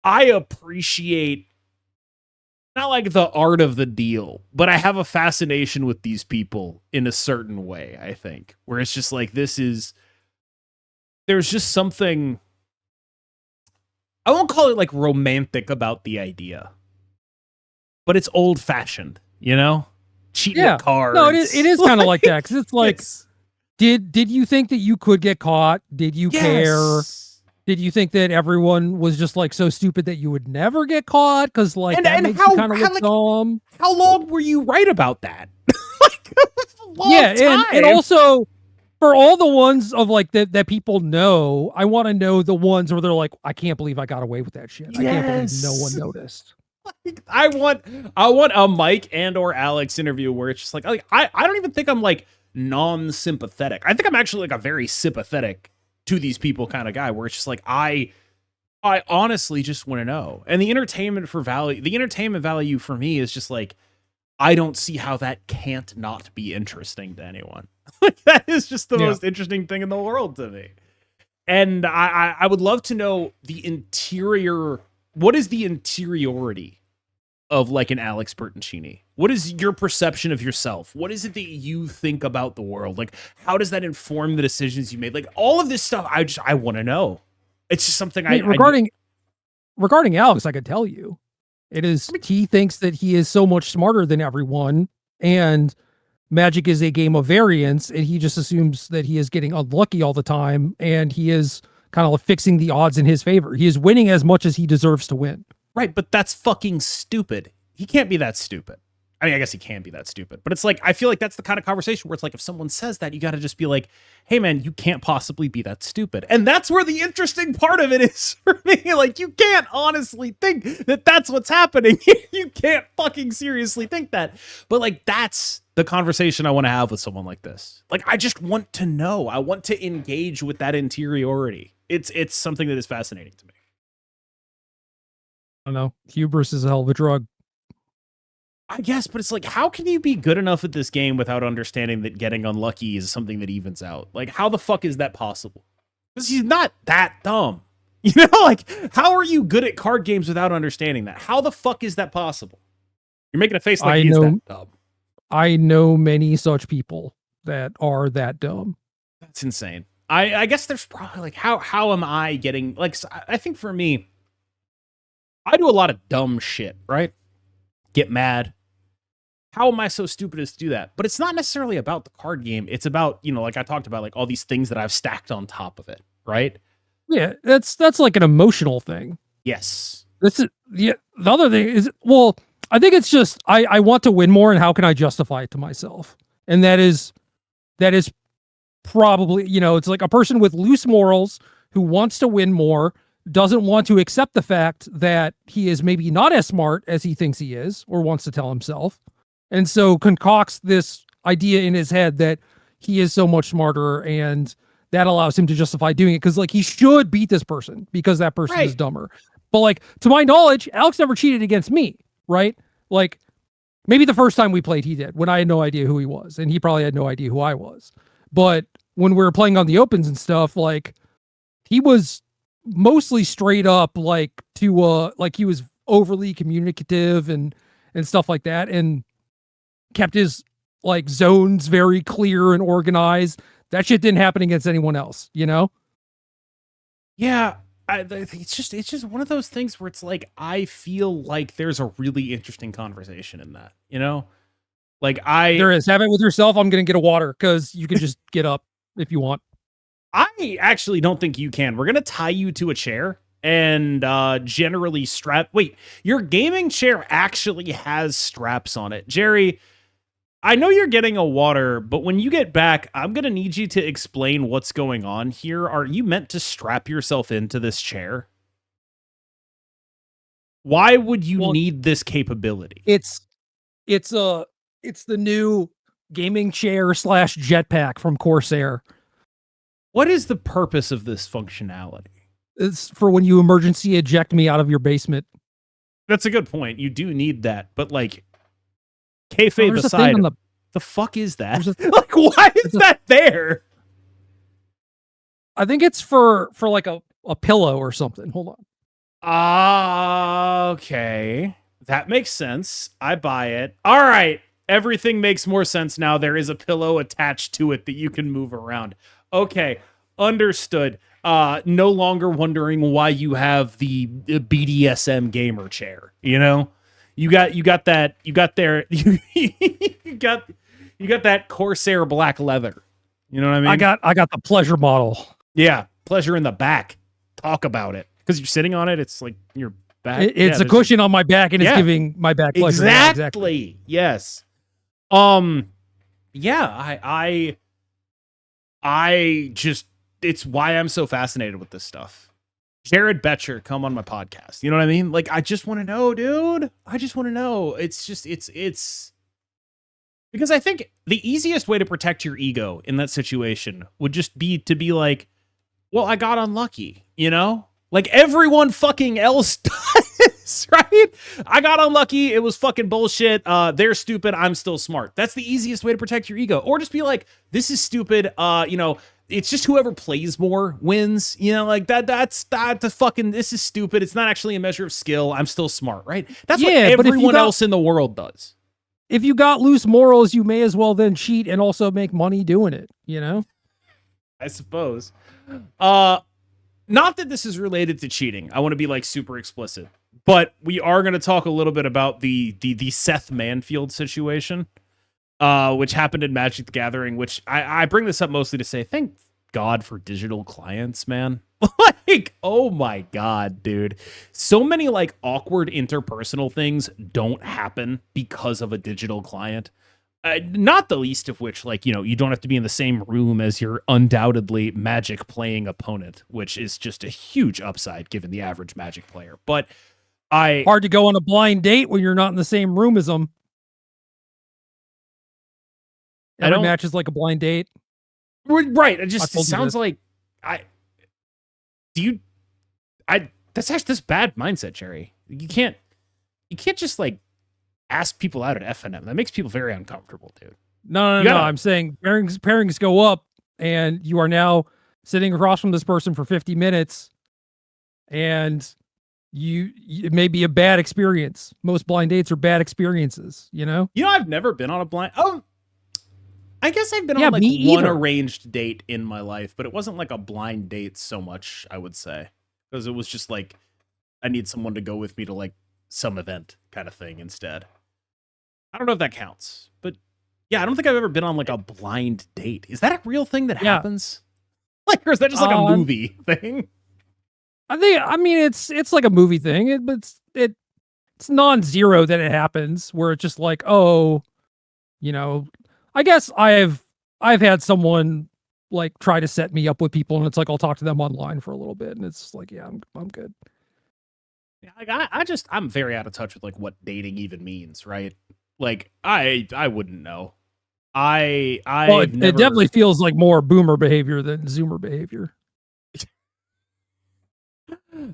I appreciate not like the art of the deal, but I have a fascination with these people in a certain way, I think, where it's just like, there's just something, I won't call it like romantic about the idea, but it's old fashioned, you know? Cheating with cards. No, it is kind of like that. Cause it's like, did you think that you could get caught? Did you care? Did you think that everyone was just like so stupid that you would never get caught? Because like that makes you kind of look dumb. How long were you right about that? And also for all the ones of like that people know, I want to know the ones where they're like, I can't believe I got away with that shit. I can't believe no one noticed. I want a Mike and or Alex interview where it's just like I don't even think I'm like non-sympathetic. I think I'm actually like a very sympathetic to these people kind of guy, where it's just like I honestly just want to know. And the entertainment value for me is just like, I don't see how that can't not be interesting to anyone. Like that is just the most interesting thing in the world to me. And I would love to know the interior. What is the interiority of like an Alex Bertoncini? What is your perception of yourself? What is it that you think about the world? Like, how does that inform the decisions you made? Like all of this stuff, I want to know. It's just something regarding Alex, I could tell you, he thinks that he is so much smarter than everyone, and Magic is a game of variance, and he just assumes that he is getting unlucky all the time, and he is kind of like fixing the odds in his favor. He is winning as much as he deserves to win. Right, but that's fucking stupid. He can't be that stupid. I mean, I guess he can be that stupid, but it's like, I feel like that's the kind of conversation where it's like, if someone says that, you got to just be like, hey man, you can't possibly be that stupid. And that's where the interesting part of it is for me. Like, you can't honestly think that that's what's happening. You can't fucking seriously think that. But like, that's the conversation I want to have with someone like this. Like, I just want to know. I want to engage with that interiority. It's something that is fascinating to me. I don't know. Hubris is a hell of a drug. I guess, but it's like, how can you be good enough at this game without understanding that getting unlucky is something that evens out? Like, how the fuck is that possible? Because he's not that dumb. You know, like, how are you good at card games without understanding that? How the fuck is that possible? You're making a face like he's that dumb. I know many such people that are that dumb. That's insane. I guess there's probably like, how am I getting, like, I think for me, I do a lot of dumb shit, right? Get mad. How am I so stupid as to do that? But it's not necessarily about the card game. It's about, like I talked about, like all these things that I've stacked on top of it, right? Yeah, that's like an emotional thing. Yes. The other thing is, well, I think it's just I want to win more, and how can I justify it to myself? And that is probably, it's like a person with loose morals who wants to win more, doesn't want to accept the fact that he is maybe not as smart as he thinks he is or wants to tell himself. And so concocts this idea in his head that he is so much smarter, and that allows him to justify doing it because, like, he should beat this person because that person is dumber. But, like, to my knowledge, Alex never cheated against me, right? Like, maybe the first time we played, he did, when I had no idea who he was, and he probably had no idea who I was. But when we were playing on the opens and stuff, like, he was mostly straight up, like, like he was overly communicative and stuff like that, and kept his, like, zones very clear and organized. That shit didn't happen against anyone else, Yeah. It's just one of those things where it's like, I feel like there's a really interesting conversation in that, Like there is. Have it with yourself. I'm going to get a water because you can just get up if you want. I actually don't think you can. We're going to tie you to a chair and generally strap. Wait, your gaming chair actually has straps on it. Gerry, I know you're getting a water, but when you get back, I'm going to need you to explain what's going on here. Are you meant to strap yourself into this chair? Why would you need this capability? It's the new gaming chair / jetpack from Corsair. What is the purpose of this functionality? It's for when you emergency eject me out of your basement. That's a good point. You do need that, but, like, kayfabe aside, the fuck is that? Like, why is that there? I think it's for like a pillow or something. Hold on. Okay. That makes sense. I buy it. All right. Everything makes more sense now. There is a pillow attached to it that you can move around. Okay. Understood. No longer wondering why you have the BDSM gamer chair, You got that Corsair black leather. You know what I mean? I got the pleasure model. Yeah, pleasure in the back. Talk about it. Because you're sitting on it, it's like your back. It's a cushion on my back, and it's giving my back pleasure. Exactly. Yes. Yeah, I just, it's why I'm so fascinated with this stuff. Jared Betcher, come on my podcast. You know what I mean? Like, I just want to know, dude. I just want to know. It's just, it's because I think the easiest way to protect your ego in that situation would just be to be like, well, I got unlucky, Like everyone fucking else does, right? I got unlucky. It was fucking bullshit. They're stupid. I'm still smart. That's the easiest way to protect your ego. Or just be like, this is stupid. It's just whoever plays more wins, like that's the fucking, this is stupid. It's not actually a measure of skill. I'm still smart, right? That's what everyone else in the world does. If you got loose morals, you may as well then cheat and also make money doing it, I suppose. Not that this is related to cheating. I want to be like super explicit, but we are going to talk a little bit about the Seth Manfield situation. Which happened in Magic the Gathering, which I bring this up mostly to say, thank God for digital clients, man. Like, oh my God, dude. So many, like, awkward interpersonal things don't happen because of a digital client. Not the least of which, like, you don't have to be in the same room as your undoubtedly Magic playing opponent, which is just a huge upside given the average Magic player. But hard to go on a blind date when you're not in the same room as them. Every match is like a blind date. Right. It sounds like that's actually this bad mindset, Gerry. You can't just like ask people out at FNM. That makes people very uncomfortable, dude. No. I'm saying pairings go up, and you are now sitting across from this person for 50 minutes, and it may be a bad experience. Most blind dates are bad experiences, you know? I've never been on a blind. Oh, I guess I've been on like me one either. arranged date in my life, but it wasn't like a blind date so much, I would say. Because it was just like, I need someone to go with me to like some event kind of thing instead. I don't know if that counts, but yeah, I don't think I've ever been on like a blind date. Is that a real thing that happens? Like, or is that just like a movie thing? I mean, it's like a movie thing, but it's non-zero that it happens where it's just like, oh, you know, I guess I've had someone like try to set me up with people, and it's like I'll talk to them online for a little bit, and it's like, yeah, I'm good. Yeah, like I'm very out of touch with like what dating even means, right? Like I wouldn't know. It definitely feels like more boomer behavior than Zoomer behavior.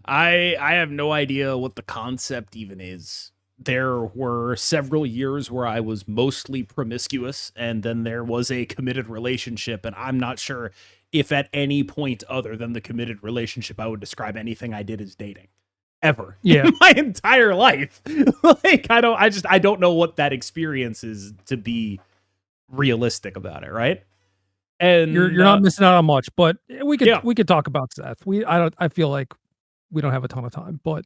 I have no idea what the concept even is. There were several years where I was mostly promiscuous, and then there was a committed relationship, and I'm not sure if at any point other than the committed relationship I would describe anything I did as dating. Ever. Yeah. In my entire life. Like I don't know what that experience is to be realistic about it, right? And you're not missing out on much, but we could talk about Seth. I feel like we don't have a ton of time, but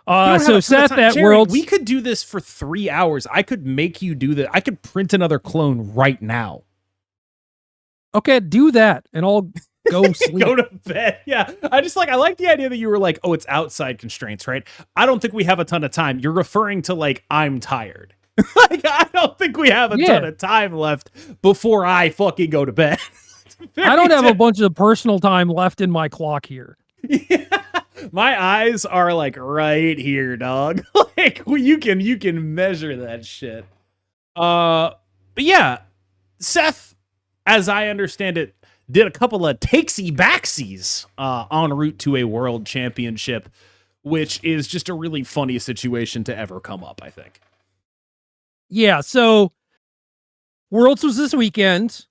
so Seth at Gerry, Worlds, we could do this for 3 hours. I could make you do that. I could print another clone right now. Okay, do that, and I'll go sleep. Go to bed. Yeah. I like the idea that you were like, oh, it's outside constraints, right? I don't think we have a ton of time. You're referring to like, I'm tired. Like, I don't think we have a ton of time left before I fucking go to bed. I don't have a bunch of personal time left in my clock here. Yeah. My eyes are like right here, dog. Like you can measure that shit. But yeah, Seth, as I understand it, did a couple of takesy-backsies en route to a world championship, which is just a really funny situation to ever come up, I think. Yeah, so Worlds was this weekend.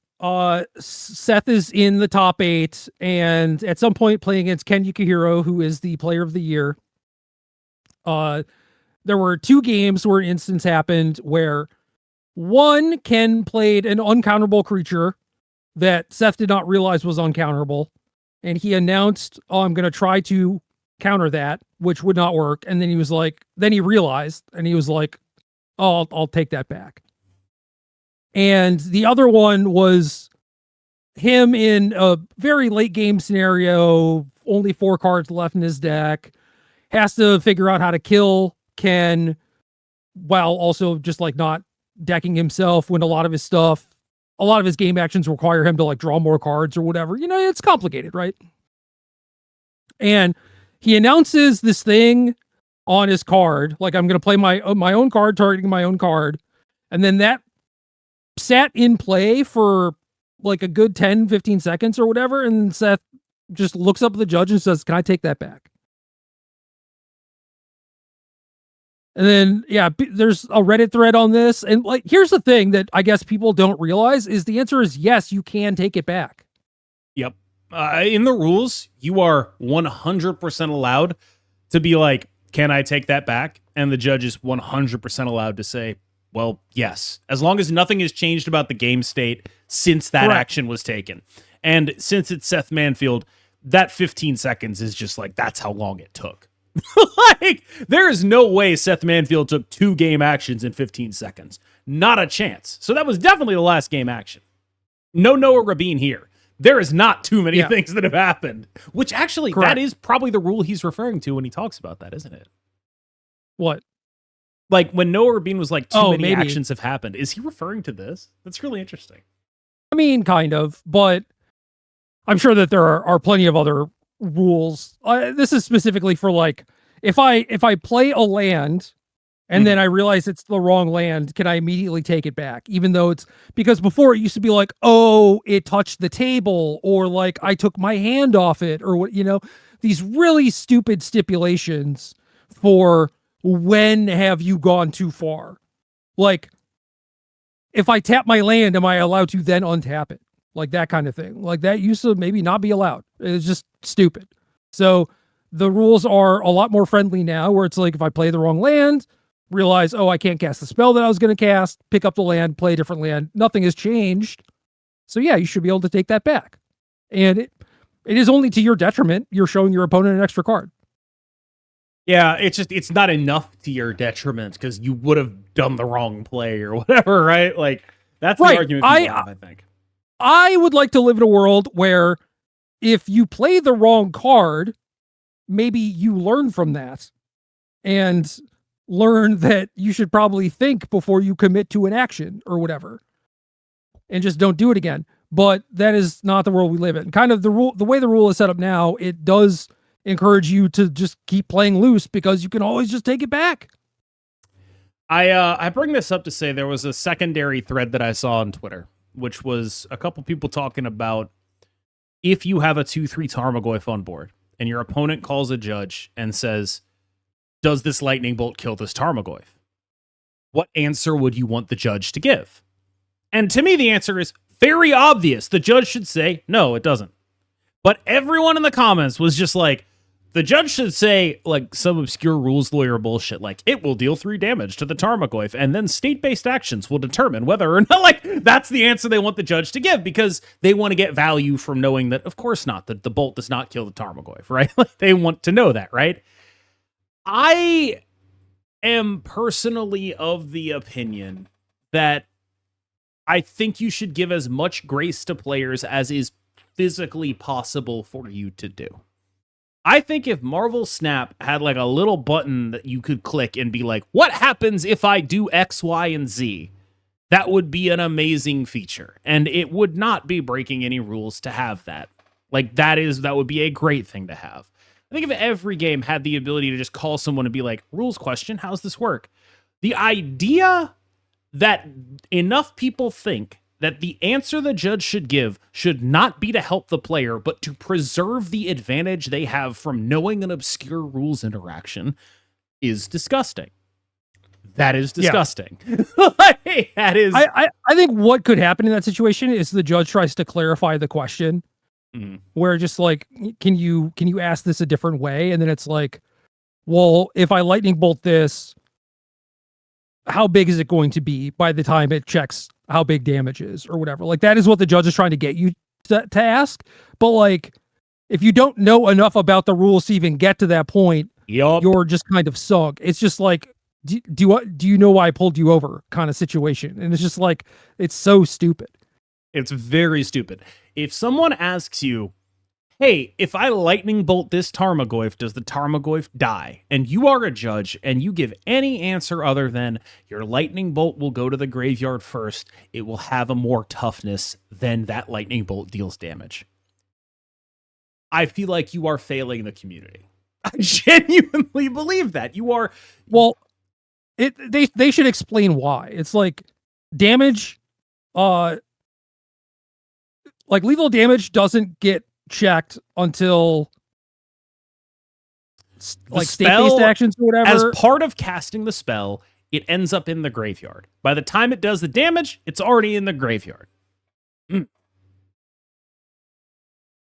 Seth is in the top 8, and at some point playing against Ken Yukihiro, who is the player of the year. There were 2 games where an instance happened where one, Ken played an uncounterable creature that Seth did not realize was uncounterable, and he announced, oh, I'm going to try to counter that, which would not work. And then he realized, and he was like, oh, I'll take that back. And the other one was him in a very late game scenario, only 4 cards left in his deck, has to figure out how to kill Ken while also just like not decking himself when a lot of his game actions require him to like draw more cards or whatever. You know, it's complicated, right? And he announces this thing on his card, like, I'm going to play my own card, targeting my own card. And then that sat in play for like a good 10, 15 seconds or whatever. And Seth just looks up at the judge and says, can I take that back? And then, yeah, there's a Reddit thread on this. And like, here's the thing that I guess people don't realize is the answer is yes, you can take it back. Yep. In the rules, you are 100% allowed to be like, can I take that back? And the judge is 100% allowed to say, well, yes, as long as nothing has changed about the game state since that action was taken. And since it's Seth Manfield, that 15 seconds is just like, that's how long it took. Like, there is no way Seth Manfield took 2 game actions in 15 seconds. Not a chance. So that was definitely the last game action. No Noah Rabin here. There is not too many things that have happened, which actually, that is probably the rule he's referring to when he talks about that, isn't it? What? Like when Noah Rabin was like, too many actions have happened. Is he referring to this? That's really interesting. I mean, kind of, but I'm sure that there are plenty of other rules. This is specifically for like, if I play a land and then I realize it's the wrong land, can I immediately take it back? Even though because before it used to be like, oh, it touched the table, or like I took my hand off it, or what, you know, these really stupid stipulations for when have you gone too far? Like, if I tap my land, am I allowed to then untap it? Like that kind of thing. Like that used to maybe not be allowed. It's just stupid. So the rules are a lot more friendly now, where it's like if I play the wrong land, realize, oh, I can't cast the spell that I was going to cast, pick up the land, play a different land. Nothing has changed. So yeah, you should be able to take that back. And it is only to your detriment. You're showing your opponent an extra card. Yeah, it's not enough to your detriment because you would have done the wrong play or whatever, right? Like, that's the argument people have, I think. I would like to live in a world where if you play the wrong card, maybe you learn from that and learn that you should probably think before you commit to an action or whatever, and just don't do it again. But that is not the world we live in. Kind of the way the rule is set up now, it does encourage you to just keep playing loose because you can always just take it back. I bring this up to say there was a secondary thread that I saw on Twitter, which was a couple people talking about if you have a 2/3 Tarmogoyf on board and your opponent calls a judge and says, does this lightning bolt kill this Tarmogoyf? What answer would you want the judge to give? And to me, the answer is very obvious. The judge should say, no, it doesn't. But everyone in the comments was just like, the judge should say, like, some obscure rules lawyer bullshit, like, it will deal 3 damage to the Tarmogoyf, and then state-based actions will determine whether or not, like, that's the answer they want the judge to give, because they want to get value from knowing that, of course not, that the bolt does not kill the Tarmogoyf, right? Like, they want to know that, right? I am personally of the opinion that I think you should give as much grace to players as is physically possible for you to do. I think if Marvel Snap had like a little button that you could click and be like, what happens if I do X, Y, and Z? That would be an amazing feature. And it would not be breaking any rules to have that. Like, that would be a great thing to have. I think if every game had the ability to just call someone and be like, rules question, how's this work? The idea that enough people think that the answer the judge should give should not be to help the player, but to preserve the advantage they have from knowing an obscure rules interaction is disgusting. That is disgusting. Yeah. That is. I think what could happen in that situation is the judge tries to clarify the question, where just like, can you ask this a different way? And then it's like, well, if I lightning bolt this, how big is it going to be by the time it checks how big damage is or whatever? Like, that is what the judge is trying to get you to ask. But like, if you don't know enough about the rules to even get to that point, you're just kind of sunk. It's just like, do you know why I pulled you over kind of situation? And it's just like, it's so stupid. It's very stupid. If someone asks you, hey, if I lightning bolt this Tarmogoyf, does the Tarmogoyf die? And you are a judge, and you give any answer other than your lightning bolt will go to the graveyard first, it will have a more toughness than that lightning bolt deals damage. I feel like you are failing the community. I genuinely believe that. You are... Well, they should explain why. It's like, damage, like, lethal damage doesn't get checked until like state-based actions or whatever. As part of casting the spell, it ends up in the graveyard. By the time it does the damage, it's already in the graveyard.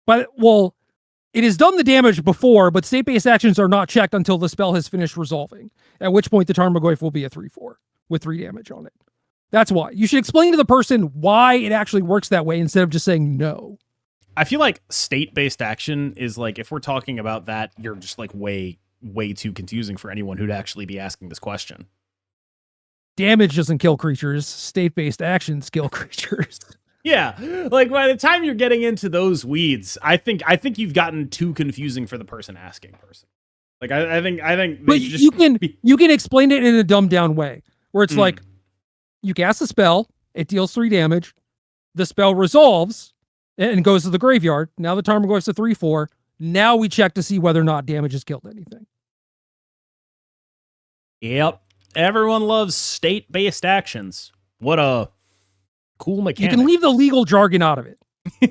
But, well, it has done the damage before, but state-based actions are not checked until the spell has finished resolving, at which point the Tarmogoyf will be a 3/4 with 3 damage on it. That's why. You should explain to the person why it actually works that way instead of just saying no. I feel like state-based action is like, if we're talking about that, you're just like way too confusing for anyone who'd actually be asking this question. Damage doesn't kill creatures. State-based actions kill creatures. Yeah, like by the time you're getting into those weeds, I think you've gotten too confusing for the person asking. Like I think. But you can explain it in a dumbed down way, where it's like, you cast a spell, it deals 3 damage, the spell resolves and goes to the graveyard. Now the Tarmogoyf's a 3/4. Now we check to see whether or not damage has killed anything. Yep. Everyone loves state-based actions. What a cool mechanic. You can leave the legal jargon out of it.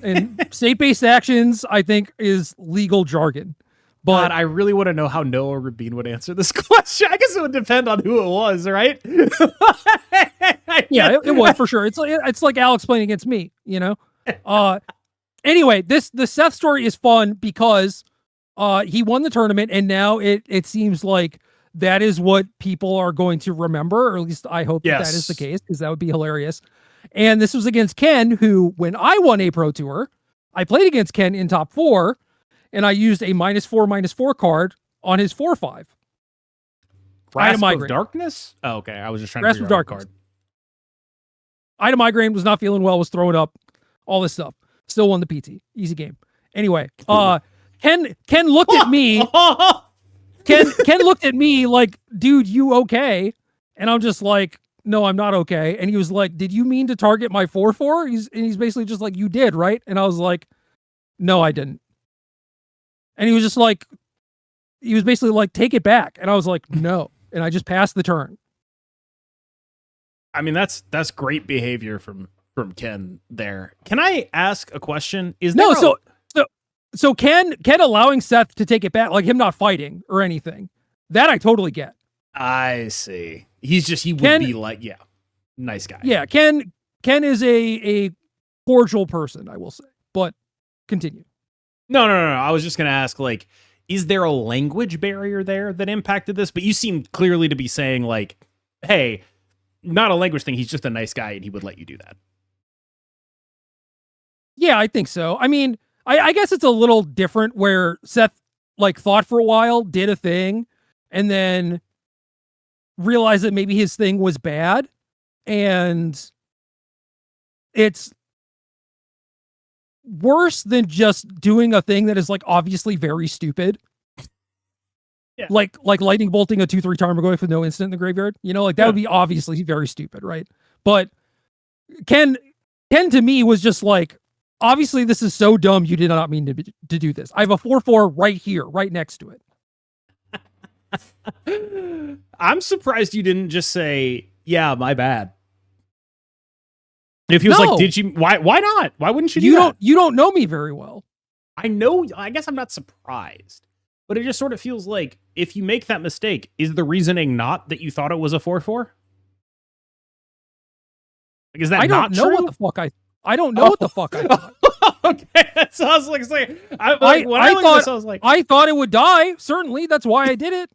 And state-based actions, I think, is legal jargon. But God, I really want to know how Noah Rabin would answer this question. I guess it would depend on who it was, right? Yeah, it would for sure. It's like Alex playing against me, you know? Anyway, the Seth story is fun because he won the tournament, and now it seems like that is what people are going to remember, or at least I hope that is the case, because that would be hilarious. And this was against Ken, who, when I won a Pro Tour, I played against Ken in top 4, and I used a -4/-4 card on his 4/5. Grasp of Darkness? Oh, okay. I was just trying to figure out a card. Ida Migraine, was not feeling well, was throwing up, all this stuff. Still won the PT. Easy game. Anyway, Ken looked at me. Ken looked at me like, dude, you okay? And I'm just like, no, I'm not okay. And he was like, did you mean to target my 4/4? He's basically just like, you did, right? And I was like, no, I didn't. And he was just like, he was basically like, take it back. And I was like, no. And I just passed the turn. I mean, that's great behavior from Ken there. Can I ask a question? So Ken allowing Seth to take it back, like him not fighting or anything, that I totally get. I see. He would be like, yeah, nice guy. Yeah, Ken is a cordial person, I will say. But continue. No. I was just gonna ask, like, is there a language barrier there that impacted this? But you seem clearly to be saying, like, hey, not a language thing. He's just a nice guy, and he would let you do that. Yeah, I think so. I mean, I guess it's a little different where Seth like thought for a while, did a thing, and then realized that maybe his thing was bad, and it's worse than just doing a thing that is like obviously very stupid. Yeah. Like lightning bolting a 2/3 Tarmogoyf with no instant in the graveyard. You know, like that would be obviously very stupid, right? But Ken to me was just like, obviously this is so dumb, you did not mean to do this. I have a 4/4 right here, right next to it. I'm surprised you didn't just say, yeah, my bad. If he was like, did you, why not? Why wouldn't you do that? You don't know me very well. I know, I guess I'm not surprised, but it just sort of feels like if you make that mistake, is the reasoning not that you thought it was a 4/4? Like, is that not true? I don't know what the fuck I thought. Okay, so I was like saying, I thought it would die. Certainly, that's why I did it.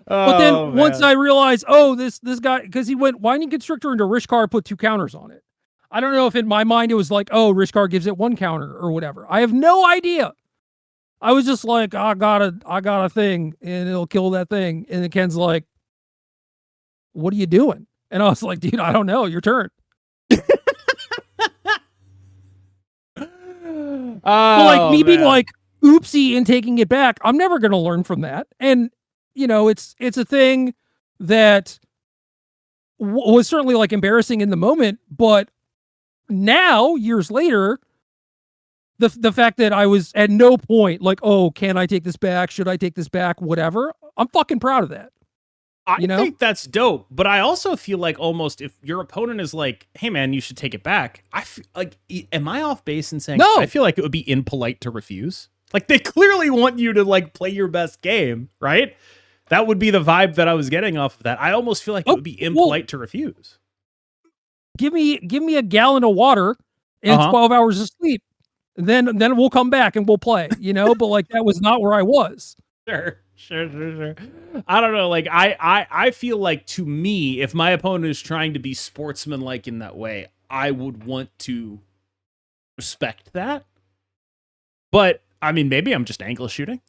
But then once I realized, this guy, because he went Winding Constrictor into Rishkar, put 2 counters on it. I don't know if in my mind it was like, Rishkar gives it 1 counter or whatever. I have no idea. I was just like, I got a thing and it'll kill that thing. And then Ken's like, what are you doing? And I was like, dude, I don't know. Your turn. Being like, oopsie, and taking it back, I'm never going to learn from that. And, you know, it's a thing that was certainly like embarrassing in the moment, but now, years later, the fact that I was at no point like, can I take this back? Should I take this back? Whatever. I'm fucking proud of that. I think that's dope, but I also feel like almost if your opponent is like, hey man, you should take it back, I feel like, am I off base in saying, no? I feel like it would be impolite to refuse. Like, they clearly want you to like play your best game, right? That would be the vibe that I was getting off of that. I almost feel like it would be impolite to refuse. Give me a gallon of water and 12 hours of sleep. Then we'll come back and we'll play, you know, but like that was not where I was. Sure. I don't know. Like I feel like, to me, if my opponent is trying to be sportsmanlike in that way, I would want to respect that. But I mean, maybe I'm just angle shooting.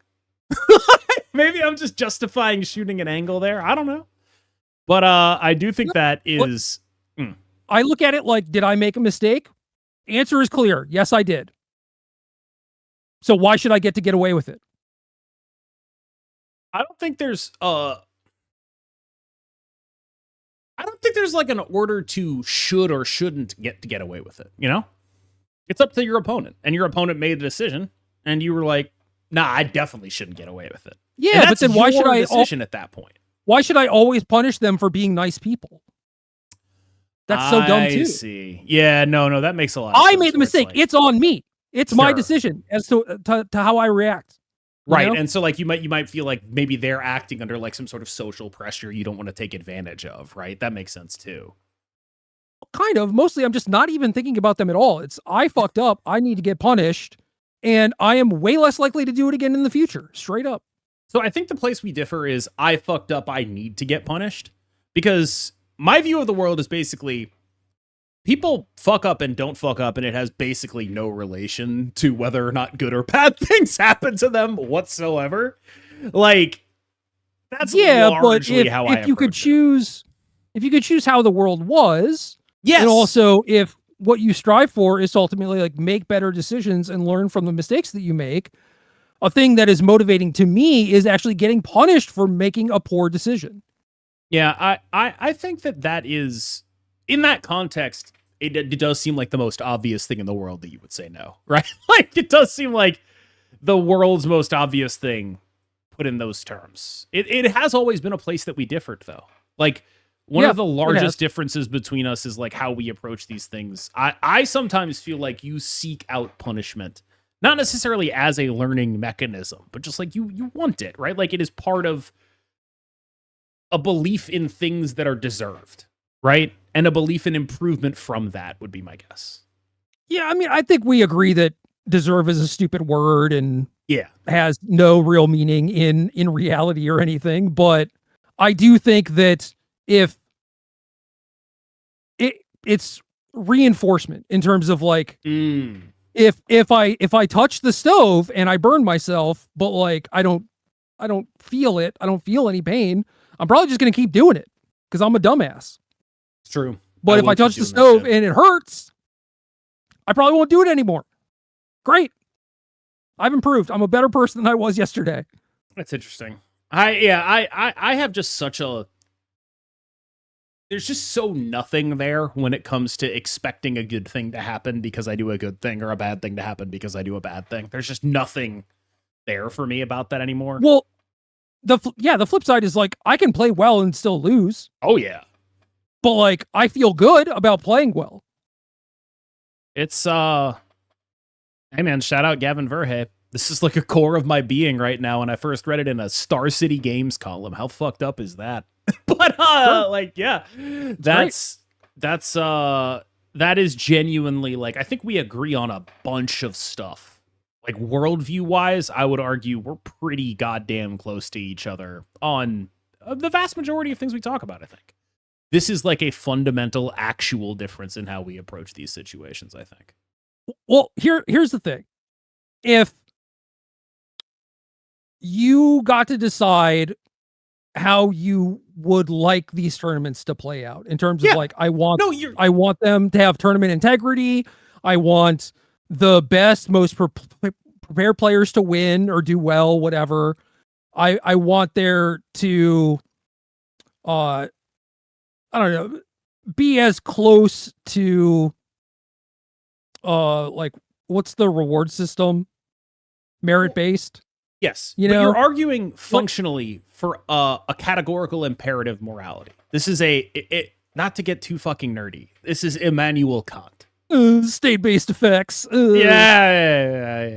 Maybe I'm just justifying shooting an angle there. I don't know. But I do think that is. I look at it like, did I make a mistake? Answer is clear. Yes, I did. So why should I get away with it? I don't think there's like an order to should or shouldn't get away with it, you know? It's up to your opponent, and your opponent made the decision, and you were like, nah, I definitely shouldn't get away with it. Yeah, but then why should I decision at that point? Why should I always punish them for being nice people? That's so dumb too. I see. Yeah, no, that makes a lot of sense. I made the mistake. It's on me. It's my decision as to how I react. Right. Know? And so like you might feel like maybe they're acting under like some sort of social pressure you don't want to take advantage of, right? That makes sense too. Kind of. Mostly I'm just not even thinking about them at all. It's I fucked up. I need to get punished. and I am way less likely to do it again in the future. Straight up. So I think the place we differ is I fucked up, I need to get punished. Because my view of the world is basically people fuck up and don't fuck up, and it has basically no relation to whether or not good or bad things happen to them whatsoever. Like, that's largely how I if you could choose, if you could choose how the world was, yes, and also if what you strive for is to ultimately like make better decisions and learn from the mistakes that you make, a thing that is motivating to me is actually getting punished for making a poor decision. Yeah, I think that is, in that context, it does seem like the most obvious thing in the world that you would say no, right? Like, it does seem like the world's most obvious thing put in those terms. It has always been a place that we differed, though. Like, one of the largest differences between us is like how we approach these things. I sometimes feel like you seek out punishment, not necessarily as a learning mechanism, but just like you want it, right? Like, it is part of a belief in things that are deserved, right? And a belief in improvement from that would be my guess. Yeah, I mean, I think we agree that deserve is a stupid word and has no real meaning in reality or anything. But I do think that if it's reinforcement in terms of like, if I touch the stove and I burn myself, but like I don't feel it, I don't feel any pain, I'm probably just gonna keep doing it because I'm a dumbass. It's true. But if I touch the stove and it hurts, I probably won't do it anymore. Great. I've improved. I'm a better person than I was yesterday. That's interesting. I have just such a, there's just so nothing there when it comes to expecting a good thing to happen because I do a good thing or a bad thing to happen because I do a bad thing. There's just nothing there for me about that anymore. Well, the flip side is like I can play well and still lose. Oh yeah. But like I feel good about playing well. It's hey man, shout out Gavin Verhey. This is like a core of my being right now, and I first read it in a Star City Games column. How fucked up is that? But like, yeah, that is genuinely like, I think we agree on a bunch of stuff. Like worldview wise, I would argue we're pretty goddamn close to each other on the vast majority of things we talk about. I think this is like a fundamental, actual difference in how we approach these situations, I think. Well, here's the thing. If you got to decide how you would like these tournaments to play out in terms of like, I want them to have tournament integrity. I want the best, most prepared players to win or do well, whatever. I want there to, I don't know, be as close to, like, what's the reward system? Merit-based? Yes. You but know, you're arguing functionally for a categorical imperative morality. This is not to get too fucking nerdy. This is Immanuel Kant. State-based effects. Yeah.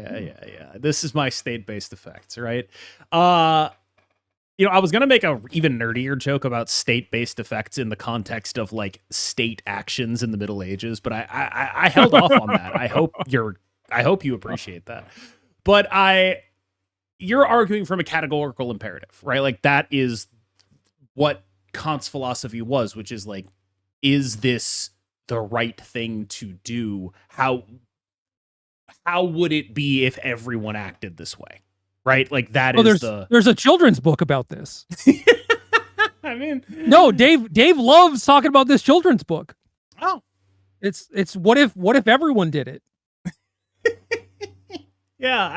This is my state-based effects, right? I was gonna make a even nerdier joke about state-based effects in the context of like state actions in the Middle Ages, but I held off on that. I hope you appreciate that. But you're arguing from a categorical imperative, right? Like that is what Kant's philosophy was, which is like, is this the right thing to do? How would it be if everyone acted this way? Right? Like there's a children's book about this. I mean, no, Dave loves talking about this children's book. Oh, it's what if everyone did it? Yeah,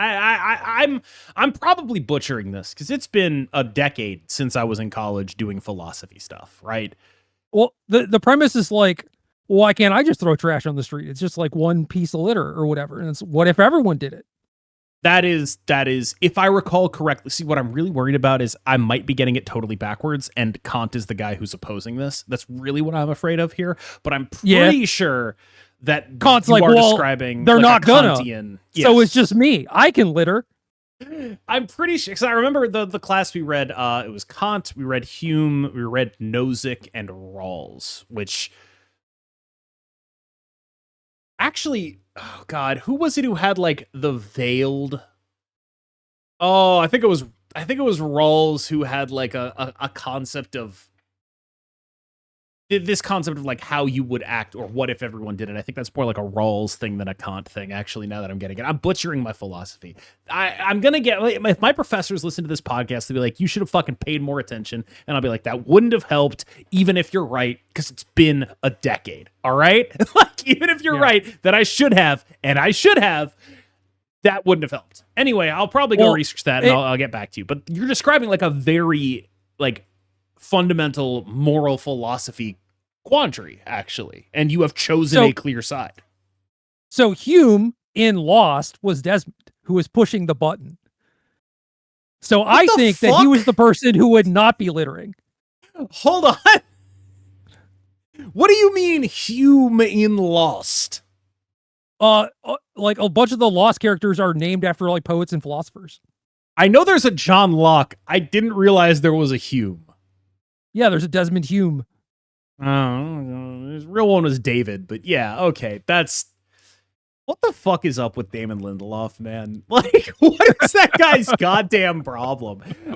I'm probably butchering this because it's been a decade since I was in college doing philosophy stuff, right? Well, the premise is like, why can't I just throw trash on the street? It's just like one piece of litter or whatever. And it's what if everyone did it? That is, if I recall correctly, see, what I'm really worried about is I might be getting it totally backwards, and Kant is the guy who's opposing this. That's really what I'm afraid of here. But I'm pretty sure that Kant's you like, are well, describing they're not gonna. Kantian. Yes. So it's just me. I can litter. I'm pretty sure, because I remember the class we read, it was Kant, we read Hume, we read Nozick, and Rawls, which Actually, oh god, who was it who had like the veiled? Oh, I think it was Rawls who had like a concept of this concept of like how you would act or what if everyone did it. I think that's more like a Rawls thing than a Kant thing, actually, now that I'm getting it. I'm butchering my philosophy. I'm going to get, if my professors listen to this podcast, they'll be like, you should have fucking paid more attention. And I'll be like, that wouldn't have helped, even if you're right, because it's been a decade. All right? Like, even if you're right, that I should have, that wouldn't have helped. Anyway, I'll probably go research that and I'll get back to you. But you're describing like a very like fundamental moral philosophy quandary, actually, and you have chosen a clear side. So Hume in Lost was Desmond, who was pushing the button. So I think that he was the person who would not be littering. Hold on. What do you mean Hume in Lost? Like a bunch of the Lost characters are named after like poets and philosophers. I know there's a John Locke. I didn't realize there was a Hume. Yeah, there's a Desmond Hume. Oh, his real one was David, but yeah, okay. That's what the fuck is up with Damon Lindelof, man? Like, what is that guy's goddamn problem?